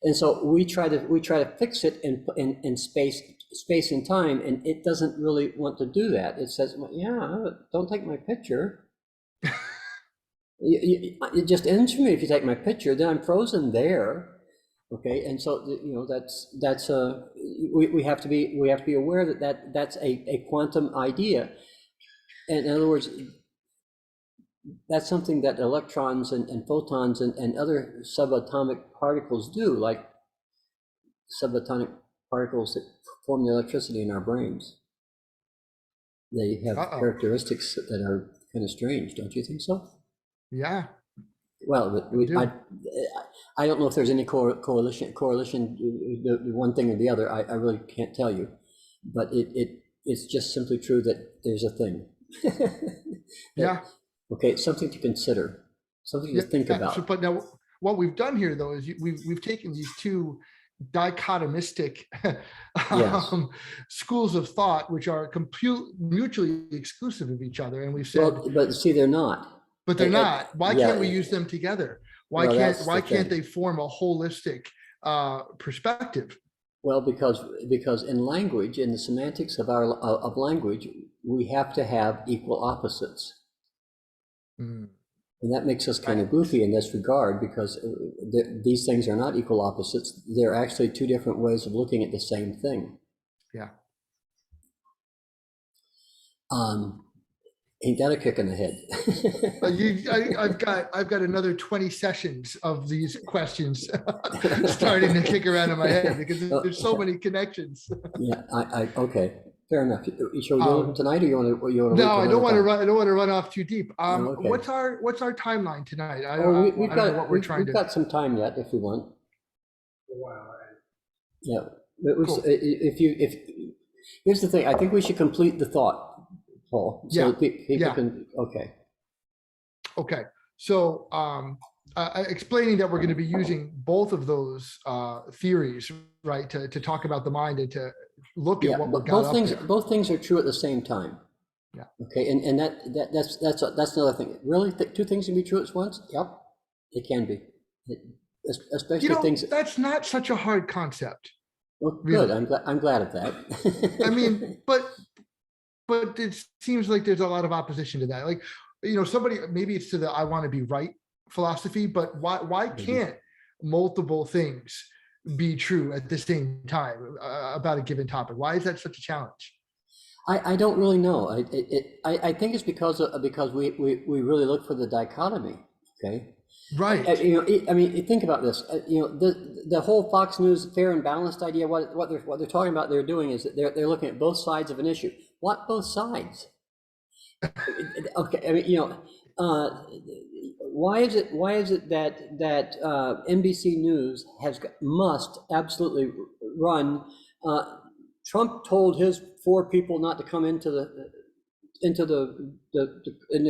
And so we try to fix it in space and time, and it doesn't really want to do that. It says, well, yeah, don't take my picture. It just ends for me if you take my picture. Then I'm frozen there. Okay, and so that's we have to be aware that that's a quantum idea. And in other words, that's something that electrons and photons and other subatomic particles do, like subatomic particles that form the electricity in our brains. They have characteristics that are kind of strange, don't you think so? Yeah. Well, I don't know if there's any correlation, the one thing or the other. I really can't tell you, but it's just simply true that there's a thing. Yeah. Okay, something to consider, something to think about. So, but now, what we've done here, though, is we've taken these two dichotomistic schools of thought, which are mutually exclusive of each other, and we've said, well, but see, they're not. But they're not. Why can't we use them together? Why can't they form a holistic perspective? Well, because in language, in the semantics of language, we have to have equal opposites. And that makes us kind of goofy in this regard, because these things are not equal opposites. They're actually two different ways of looking at the same thing. Yeah. Ain't that a kick in the head? I've got another 20 sessions of these questions starting to kick around in my head, because there's so many connections. Yeah, okay. Fair enough. Shall we do them tonight, or you want to? No, I don't want to run. I don't want to run off too deep. Okay. What's our timeline tonight? I Oh, don't know what we're trying to. We've got some time yet, if we want. Wow. Yeah. Cool. If here's the thing, I think we should complete the thought, Paul. So people can. Okay. Okay. So explaining that we're going to be using both of those theories, right, to talk about the mind and to look at what we got up there. Both things are true at the same time. Yeah. Okay, and that's another thing. Really, two things can be true at once? Yep, it can be. Especially things. That's not such a hard concept. Well, really. Good. I'm glad of that. I mean, but it seems like there's a lot of opposition to that. Like, somebody, maybe it's to the "I want to be right" philosophy, but why can't multiple things be true at the same time about a given topic? Why is that such a challenge? I don't really know. I think it's because we really look for the dichotomy. Okay. Right. I mean, think about this. The whole Fox News fair and balanced idea. What they're talking about, they're doing is that they're looking at both sides of an issue. What both sides? Okay. I mean, why is it that NBC News must absolutely run? Trump told his 4 people not to come into the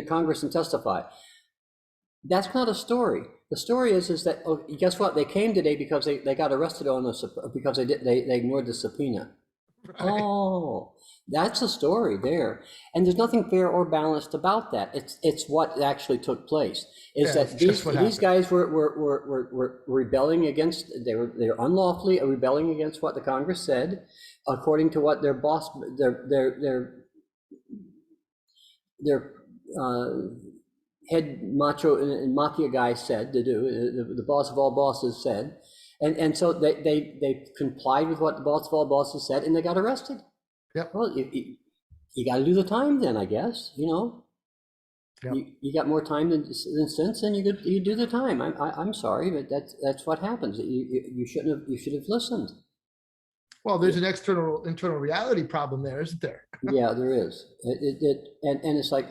Congress and testify. That's not a story. The story is that, guess what? They came today because they got arrested because they ignored the subpoena. Right. Oh, that's a story there, and there's nothing fair or balanced about that. It's what actually took place. These guys were rebelling against. They were unlawfully rebelling against what the Congress said, according to what their boss, their head macho and mafia guy said to do. The boss of all bosses said, and so they complied with what the boss of all bosses said, and they got arrested. Yep. Well, you got to do the time then, I guess. Yep. You got more time than sense, and you do the time. I'm sorry, but that's what happens. You should have listened. Well, there's an internal reality problem there, isn't there? Yeah, there is. And it's like,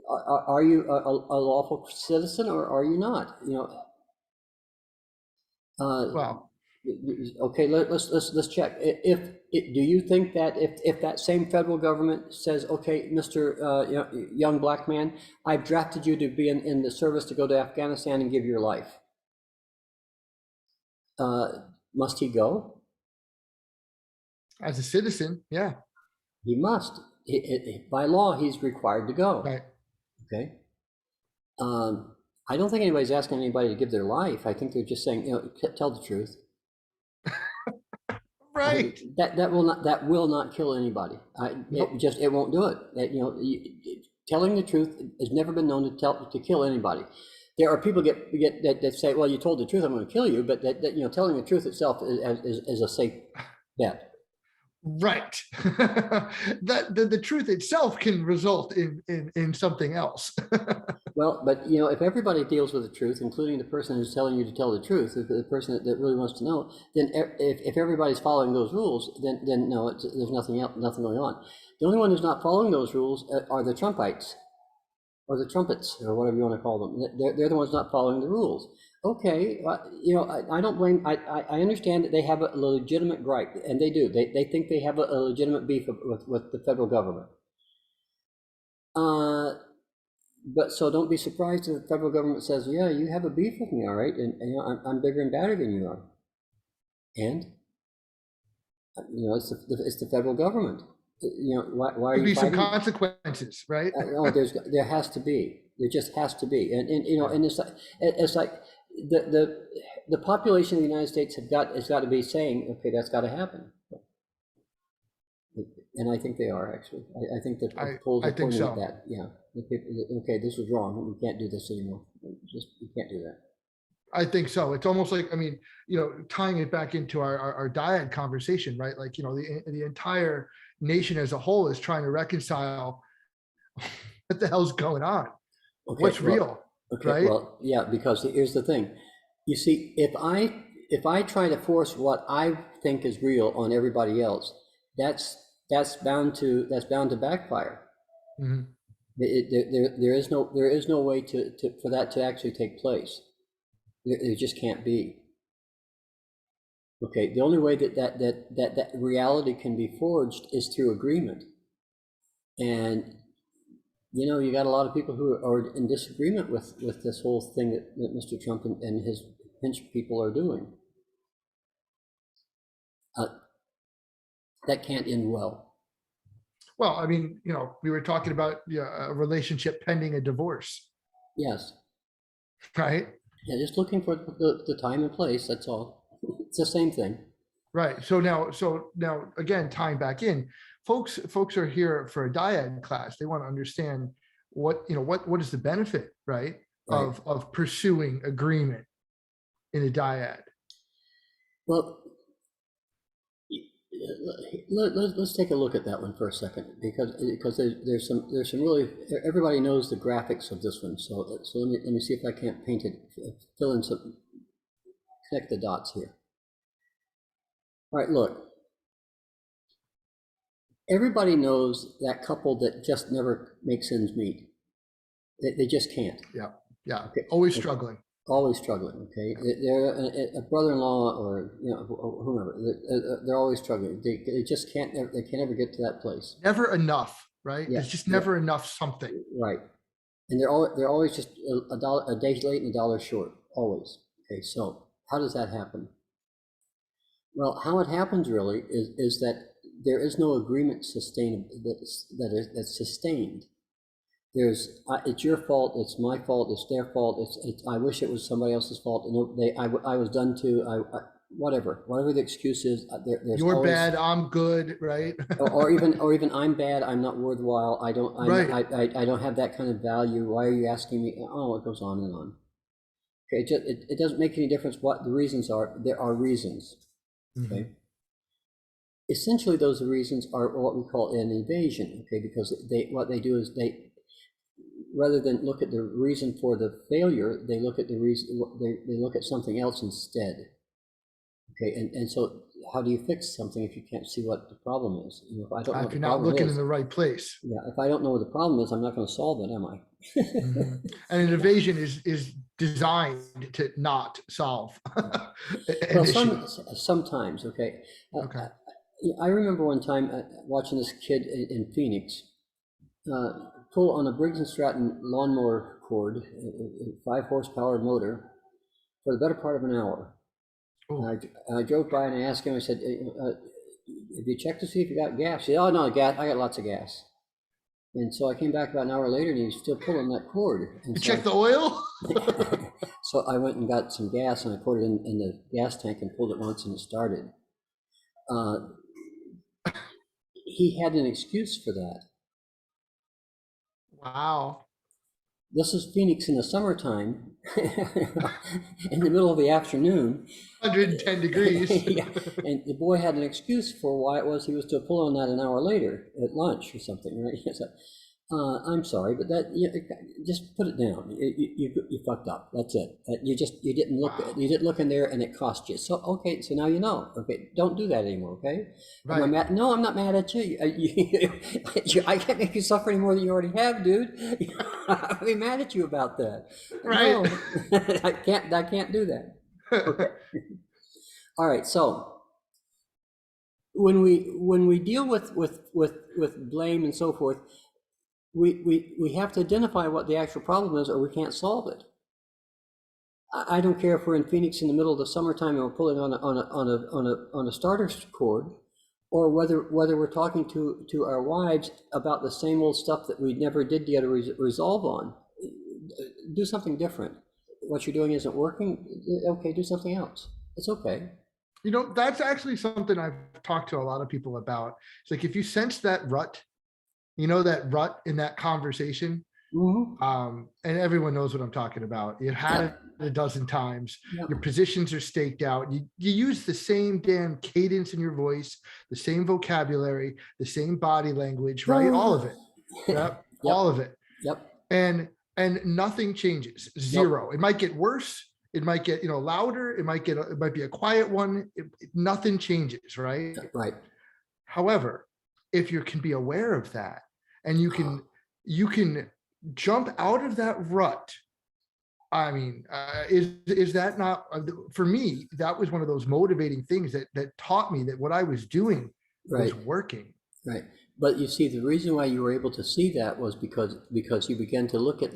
are you a lawful citizen or are you not? Well, Okay, let's check. Do you think that if that same federal government says, okay, Mr. Young black man, I've drafted you to be in the service to go to Afghanistan and give your life, must he go? As a citizen, yeah. He must. By law, he's required to go. Right. Okay. I don't think anybody's asking anybody to give their life. I think they're just saying, tell the truth. Right. That will not kill anybody. Nope. It won't do it. Telling the truth has never been known to kill anybody. There are people that say, well, you told the truth, I'm going to kill you, but telling the truth itself is a safe bet. Right. That the truth itself can result in something else. Well, but if everybody deals with the truth, including the person who's telling you to tell the truth, the person that really wants to know, then if everybody's following those rules, then no, there's nothing else, nothing going on. The only one who's not following those rules are the Trumpites, or the trumpets, or whatever you want to call them. They're the ones not following the rules. Okay, I don't blame. I understand that they have a legitimate gripe, and they do. They think they have a legitimate beef with the federal government. But so don't be surprised if the federal government says, yeah, you have a beef with me, all right, and I'm bigger and badder than you are. And it's the federal government. Why are you Could be some fighting? consequences, right? There has to be. There just has to be. And it's like the population of the United States has got to be saying, okay, that's got to happen. And I think they are, actually. I think that the polls are pointing at that. Yeah. Okay, this was wrong. We can't do this anymore. We can't do that. I think so. It's almost like, tying it back into our Dyad conversation, right? Like, the entire nation as a whole is trying to reconcile what the hell's going on. Okay, What's real, right? Well, yeah, because here's the thing. You see, if I try to force what I think is real on everybody else, that's bound to backfire. Mm-hmm. There is no way for that to actually take place. There just can't be. Okay, the only way that reality can be forged is through agreement. And you got a lot of people who are in disagreement with this whole thing that Mr. Trump and his pinch people are doing. That can't end well. Well, we were talking about a relationship pending a divorce. Yes. Right. Yeah, just looking for the time and place. That's all. It's the same thing. Right. So now again, tying back in, folks are here for a Dyad class. They want to understand what is the benefit, right? Of pursuing agreement in a Dyad. Well, let's take a look at that one for a second, because there's some really, everybody knows the graphics of this one. So let me see if I can't paint it, fill in some, connect the dots here. All right, look. Everybody knows that couple that just never makes ends meet. They just can't. Yeah. Yeah. Okay. Always struggling. Always struggling. Okay. They're a brother-in-law or whomever. They're always struggling. They just can't. They can't ever get to that place. Never enough, right? Yeah. There's just never enough something. Right. And they're always just a day late and $1 short. Always. Okay. So how does that happen? Well, how it happens really is that there is no agreement that's sustained. There's it's your fault, it's my fault, it's their fault, it's I wish it was somebody else's fault. I was done too. Whatever the excuse is. There's You're always, bad, I'm good, right? or even I'm bad, I'm not worthwhile. I don't have that kind of value. Why are you asking me? Oh, it goes on and on. Okay, it doesn't make any difference what the reasons are. There are reasons. Okay. Mm-hmm. Essentially, those reasons are what we call an evasion. Okay, because what they do is they, rather than look at the reason for the failure, they look at the reason. They look at something else instead. Okay, and so how do you fix something if you can't see what the problem is? If I don't know if you're not looking in the right place. Yeah, if I don't know what the problem is, I'm not going to solve it, am I? Mm-hmm. And an evasion is designed to not solve an Well, issue. sometimes, okay. Okay. I remember one time watching this kid in Phoenix pull on a Briggs and Stratton lawnmower cord, a 5 horsepower motor, for the better part of an hour. I drove by and I asked him, I said, have you checked to see if you got gas? He said, oh, no, gas. I got lots of gas. And so I came back about an hour later and he was still pulling that cord. And You check the oil? So I went and got some gas and I put it in the gas tank and pulled it once and it started. He had an excuse for that. Wow. This is Phoenix in the summertime, in the middle of the afternoon. 110 degrees. Yeah. And the boy had an excuse for why it was he was to pull on that an hour later at lunch or something, right? He said, I'm sorry, but that just put it down. You fucked up. That's it. You didn't look. Wow. You didn't look in there, and it cost you. So okay, so now you know. Okay, don't do that anymore. Okay. Right. Am I mad? No, I'm not mad at you. I can't make you suffer any more than you already have, dude. I'll be mad at you about that. Right. No, I can't do that. Okay. All right. So when we deal with blame and so forth, we have to identify what the actual problem is, or we can't solve it. I don't care if we're in Phoenix in the middle of the summertime and we're pulling on a starter cord, or whether we're talking to our wives about the same old stuff that we never did get a resolve on. Do something different. What you're doing isn't working. Okay, do something else. It's okay. You know, that's actually something I've talked to a lot of people about. It's like, if you sense that rut, you know, that rut in that conversation, and everyone knows what I'm talking about. You've had it a dozen times. Your positions are staked out. You use the same damn cadence in your voice, the same vocabulary, the same body language, right? All of it. Yep. All of it. Yep. And nothing changes. Zero. It might get worse. It might get, louder. It might be a quiet one. Nothing changes, right? Right. However, if you can be aware of that, and you can jump out of that rut. I mean, is that not, for me, that was one of those motivating things that taught me that what I was doing was working. Right. But you see, the reason why you were able to see that was because you began to look at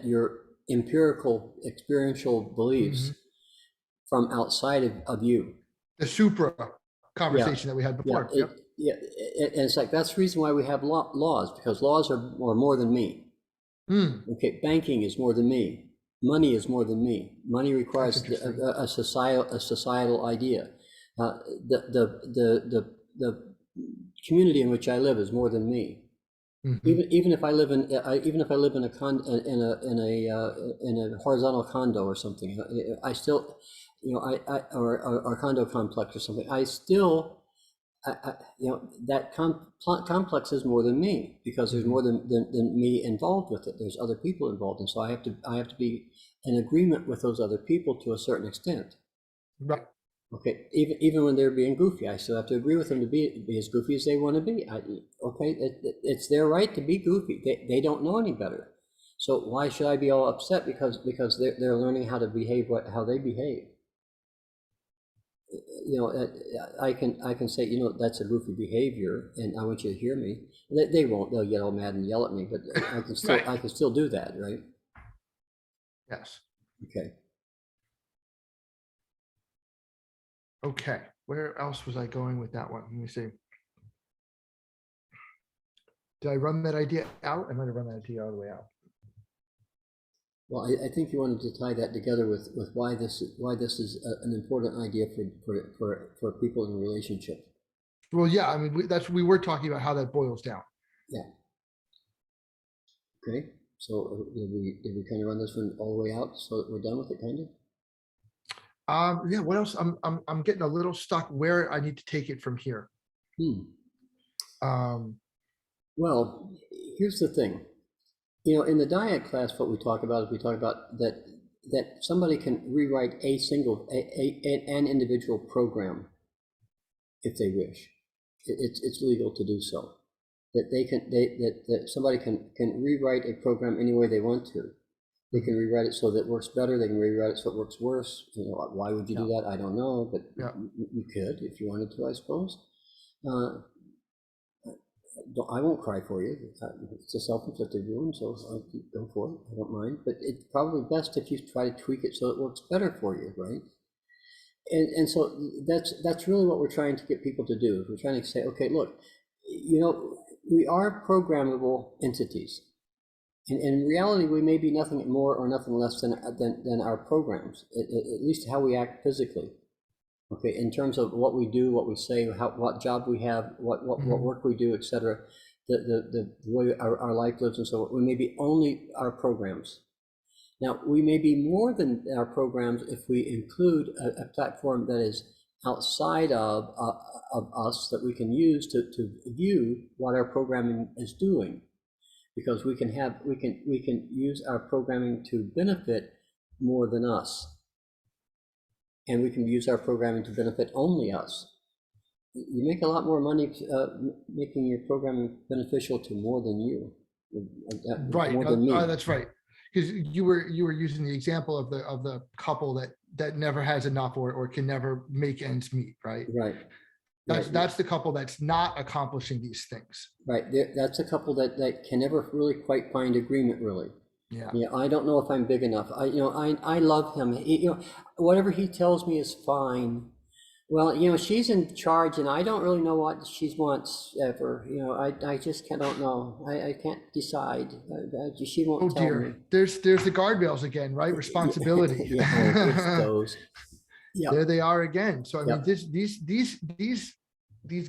your empirical experiential beliefs from outside of you. The supra conversation that we had before. And it's like, that's the reason why we have laws, because laws are more than me. Okay, banking is more than me. Money is more than me. Money requires a societal idea. The community in which I live is more than me. Even if I live in a horizontal condo or something, I still, or a condo complex or something, I still. That complex is more than me, because there's more than me involved with it. There's other people involved, and so I have to be in agreement with those other people to a certain extent. Right. Okay. Even when they're being goofy, I still have to agree with them to be as goofy as they want to be. Okay. It's their right to be goofy. They don't know any better. So why should I be all upset because they're learning how to behave how they behave? I can say, that's a goofy behavior, and I want you to hear me. They won't. They'll get all mad and yell at me, but I can still I can still do that, right? Yes. Okay. Okay. Where else was I going with that one? Let me see. Did I run that idea out? I might have run that idea all the way out. Well, I think you wanted to tie that together with why this is an important idea for people in a relationship. Well, yeah, I mean, we were talking about how that boils down. Yeah. Okay. So did we kind of run this one all the way out so that we're done with it, kind of? Yeah. What else? I'm getting a little stuck where I need to take it from here. Well, here's the thing. In the Dyad class, what we talk about is that somebody can rewrite an individual program if they wish. It's legal to do so. That somebody can rewrite a program any way they want to. They can rewrite it so that it works better. They can rewrite it so it works worse. You know, why would you do that? I don't know, but you could if you wanted to, I suppose. I won't cry for you. It's a self-inflicted wound, so go for it. I don't mind. But it's probably best if you try to tweak it so it works better for you, right? And so that's really what we're trying to get people to do. We're trying to say, okay, look, you know, we are programmable entities. And in reality, we may be nothing more or nothing less than our programs, at least how we act physically. Okay, in terms of what we do, what we say, what job we have, what work we do, etc. The way our life lives and so on. We may be only our programs. Now, we may be more than our programs if we include a platform that is outside of us that we can use to view what our programming is doing, because we can use our programming to benefit more than us, and we can use our programming to benefit only us. You make a lot more money making your programming beneficial to more than you, right? More than me. That's right. Because you were using the example of the couple that never has enough or can never make ends meet, right? Right. That's the couple that's not accomplishing these things. Right. That's a couple that can never really quite find agreement, really. Yeah. Yeah. I don't know if I'm big enough. I love him. Whatever he tells me is fine. Well, she's in charge, and I don't really know what she wants ever. I just don't know. I can't decide. She won't tell me. There's the guardrails again, right? Responsibility. It's those. Yeah. There they are again. So I mean, these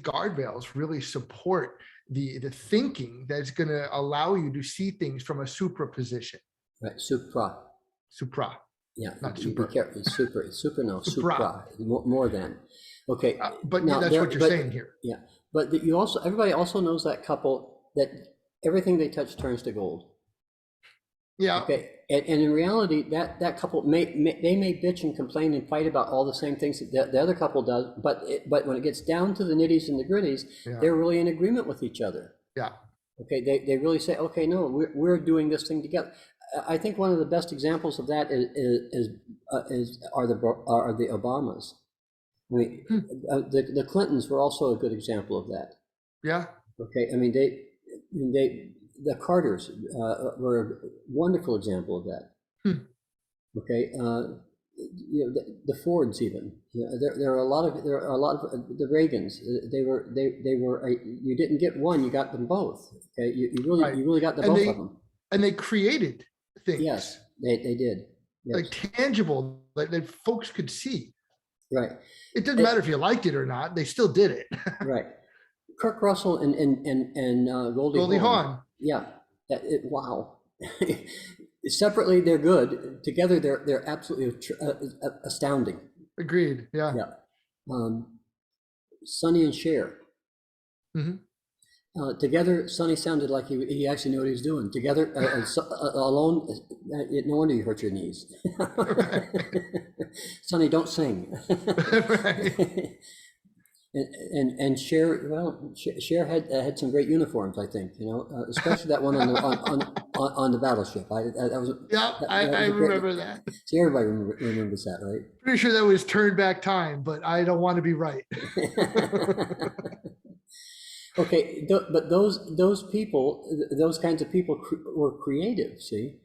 guardrails really support the thinking that's going to allow you to see things from a supra position. Right. Supra. Yeah, not super. Be careful. Super. No, supra. More than. Okay. But now, that's what you're saying here. Yeah, but everybody also knows that couple that everything they touch turns to gold. Yeah. Okay. And in reality, that couple may bitch and complain and fight about all the same things that the other couple does, but when it gets down to the nitties and the gritties, they're really in agreement with each other. Yeah. Okay. They really say, okay, no, we're doing this thing together. I think one of the best examples of that are the Obamas. I mean, the Clintons were also a good example of that. Yeah. Okay. I mean, the Carters were a wonderful example of that. Okay. The Fords even. There are a lot of the Reagans. They were you didn't get one, you got them both. Okay. You really got both of them. And they created things. Yes, they did. Yes. Like tangible, that folks could see. Right. It doesn't matter if you liked it or not; they still did it. Right. Kirk Russell and Goldie Hawn. Yeah. Wow. Separately, they're good. Together, they're absolutely astounding. Agreed. Yeah. Yeah. Sonny and Cher. Mm-hmm. Together, Sonny sounded like he actually knew what he was doing. Together, alone, no wonder you hurt your knees. Sonny, don't sing. Right. And Cher, Cher had some great uniforms, I think. Especially that one on the battleship. I remember that. See, everybody remembers that, right? Pretty sure that was turned back time, but I don't want to be right. Okay, but those people, those kinds of people were creative. See,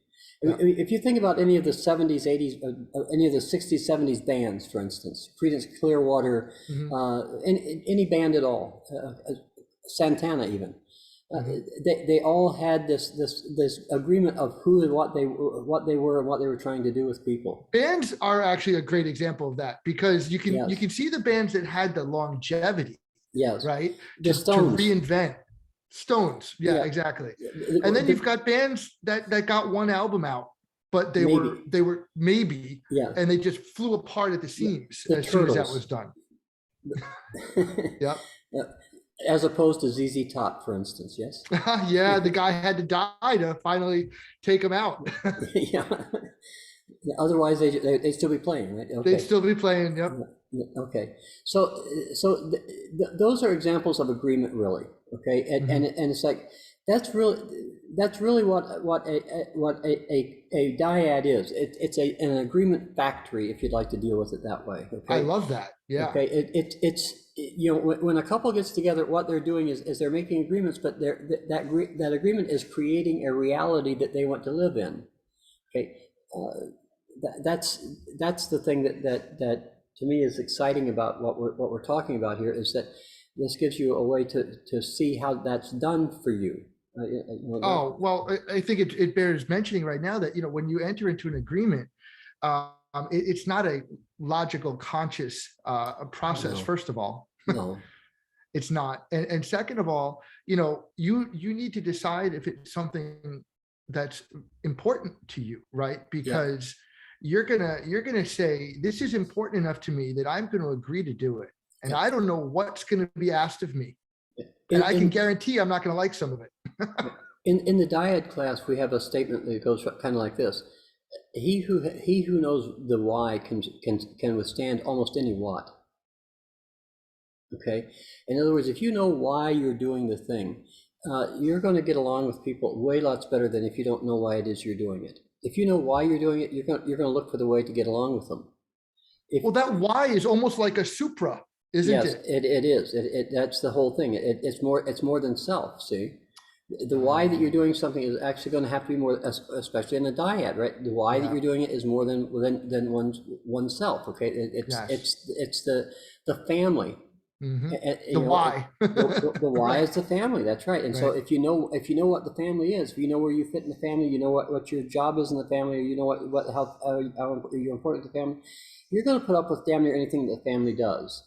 if you think about any of the 70s, 80s, any of the 60s, 70s bands, for instance, Creedence Clearwater, any band at all, Santana even, they all had this agreement of who and what they were and what they were trying to do with people. Bands are actually a great example of that, because you can see the bands that had the longevity. Yes. Right. The Stones. To reinvent. Stones. Yeah, exactly. And then you've got bands that got one album out, but they were maybe, and they just flew apart at the seams as soon as that was done. Yep. As opposed to ZZ Top, for instance. Yes. Yeah, the guy had to die to finally take him out. Yeah. Otherwise, they'd still be playing, right? Okay. They'd still be playing. Yep. Okay, so those are examples of agreement, really. Okay, and it's like that's really what a dyad is. It's an agreement factory, if you'd like to deal with it that way. Okay. I love that. Yeah. Okay. It's you know, when a couple gets together, what they're doing is they're making agreements, but that agreement is creating a reality that they want to live in. Okay. That's the thing that to me is exciting about what we're talking about here, is that this gives you a way to see how that's done for you. Oh, well, I think it bears mentioning right now that, when you enter into an agreement, it's not a logical, conscious process, No. first of all. No. It's not. And second of all, you need to decide if it's something that's important to you, right? Because you're gonna say, this is important enough to me that I'm going to agree to do it. And I don't know what's going to be asked of me. And I can guarantee I'm not going to like some of it. In the dyad class, we have a statement that goes kind of like this: He who knows the why can withstand almost any what. Okay. In other words, if you know why you're doing the thing, you're going to get along with people way lots better than if you don't know why it is you're doing it. If you know why you're doing it, you're going to look for the way to get along with them. Well, that why is almost like a supra, isn't yes, it? It is. That's the whole thing. It's more than self. See, the why that you're doing something is actually going to have to be more, especially in a dyad, right? The why that you're doing it is more than oneself. Okay, it's the family. Mm-hmm. The why. the why is the family. That's right. And so if you know what the family is, if you know where you fit in the family, you know what your job is in the family, or you know how you're important to the family, you're going to put up with damn near anything that the family does.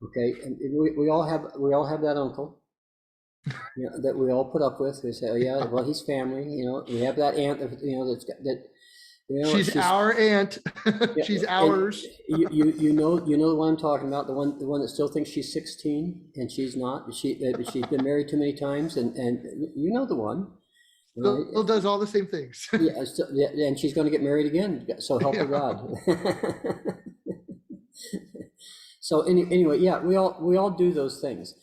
Okay, and we all have that uncle, that we all put up with. We say, oh yeah, well he's family. We have that aunt that. She's our aunt. She's ours. You know the one I'm talking about, the one that still thinks she's 16 and she's not. She's been married too many times, and you know the one. Still does all the same things. And she's going to get married again. So help her God. So anyway, we all do those things,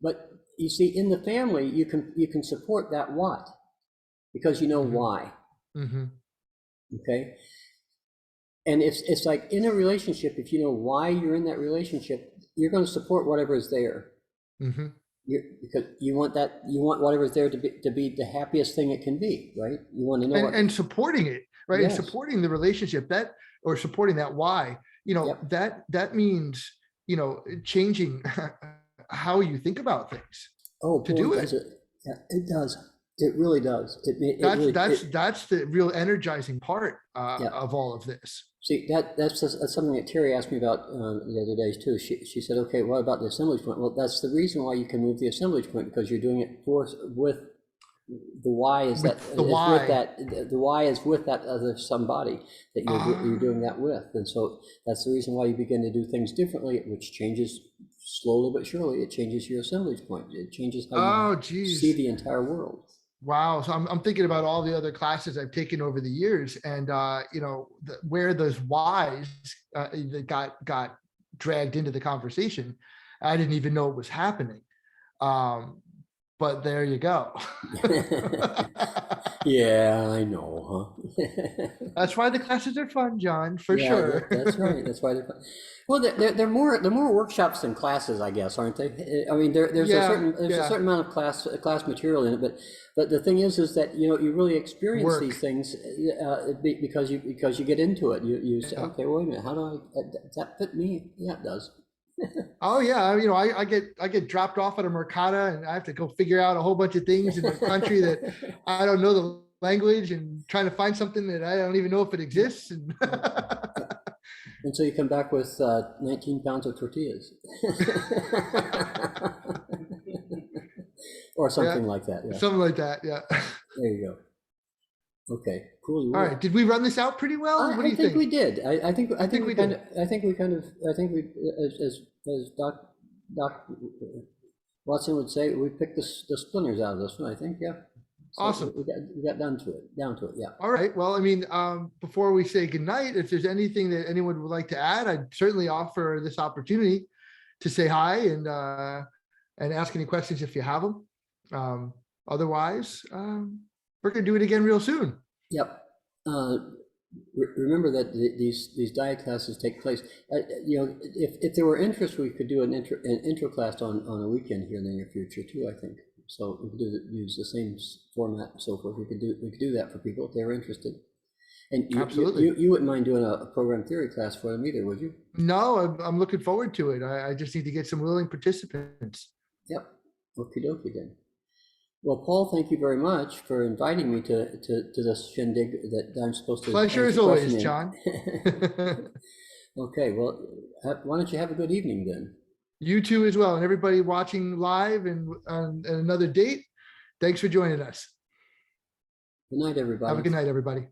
but you see, in the family, you can support that what, because you know why. Mm-hmm. Okay. And it's like in a relationship, if you know why you're in that relationship, you're going to support whatever is there. Mm-hmm. Because you want whatever is there to be the happiest thing it can be, right? You want to know and supporting it, right? Yes. And supporting the relationship or supporting that why, that means, changing how you think about things. Oh, to do it. Yeah, it does. It really does. That's the real energizing part of all of this. See, that's something that Terry asked me about the other days too. She said, okay, what about the assemblage point? Well, that's the reason why you can move the assemblage point, because you're doing it with the why is that the why is with that other somebody that you're doing that with, and so that's the reason why you begin to do things differently, which changes slowly but surely. It changes your assemblage point. It changes how you see the entire world. Wow. So I'm thinking about all the other classes I've taken over the years, and where those whys that got dragged into the conversation, I didn't even know it was happening. But there you go. Yeah, I know, huh? That's why the classes are fun, John, for sure. That's right. That's why they're fun. Well, they're more workshops than classes, I guess, aren't they? I mean, there's a certain amount of class material in it, but the thing is that you really experience these things because you get into it. You say, okay, wait a minute, does that fit me? Yeah, it does. Oh yeah, I get dropped off at a mercata, and I have to go figure out a whole bunch of things in a country that I don't know the language, and trying to find something that I don't even know if it exists. And and so you come back with 19 pounds of tortillas, or something like that. Yeah. Something like that. Yeah. There you go. Okay, cool. All right. Did we run this out pretty well? What do you think? We did. I think we did. As Doc Watson would say, we picked the splinters out of this one. I think, yeah. So awesome. We got down to it. Yeah. All right. Well, I mean, before we say goodnight, if there's anything that anyone would like to add, I'd certainly offer this opportunity to say hi and ask any questions if you have them. otherwise, we're going to do it again real soon. Yep. Remember that these Dyad classes take place. You know, if there were interest, we could do an intro class on a weekend here in the near future too, I think. So we could use the same format and so forth. We could do that for people if they were interested. And Absolutely. You wouldn't mind doing a program theory class for them either, would you? No, I'm looking forward to it. I just need to get some willing participants. Yep. Okie dokie then. Well, Paul, thank you very much for inviting me to this shindig that I'm supposed to. Pleasure as always, John. Okay, well, why don't you have a good evening then? You too as well. And everybody watching live and on another date, thanks for joining us. Good night, everybody. Have a good night, everybody.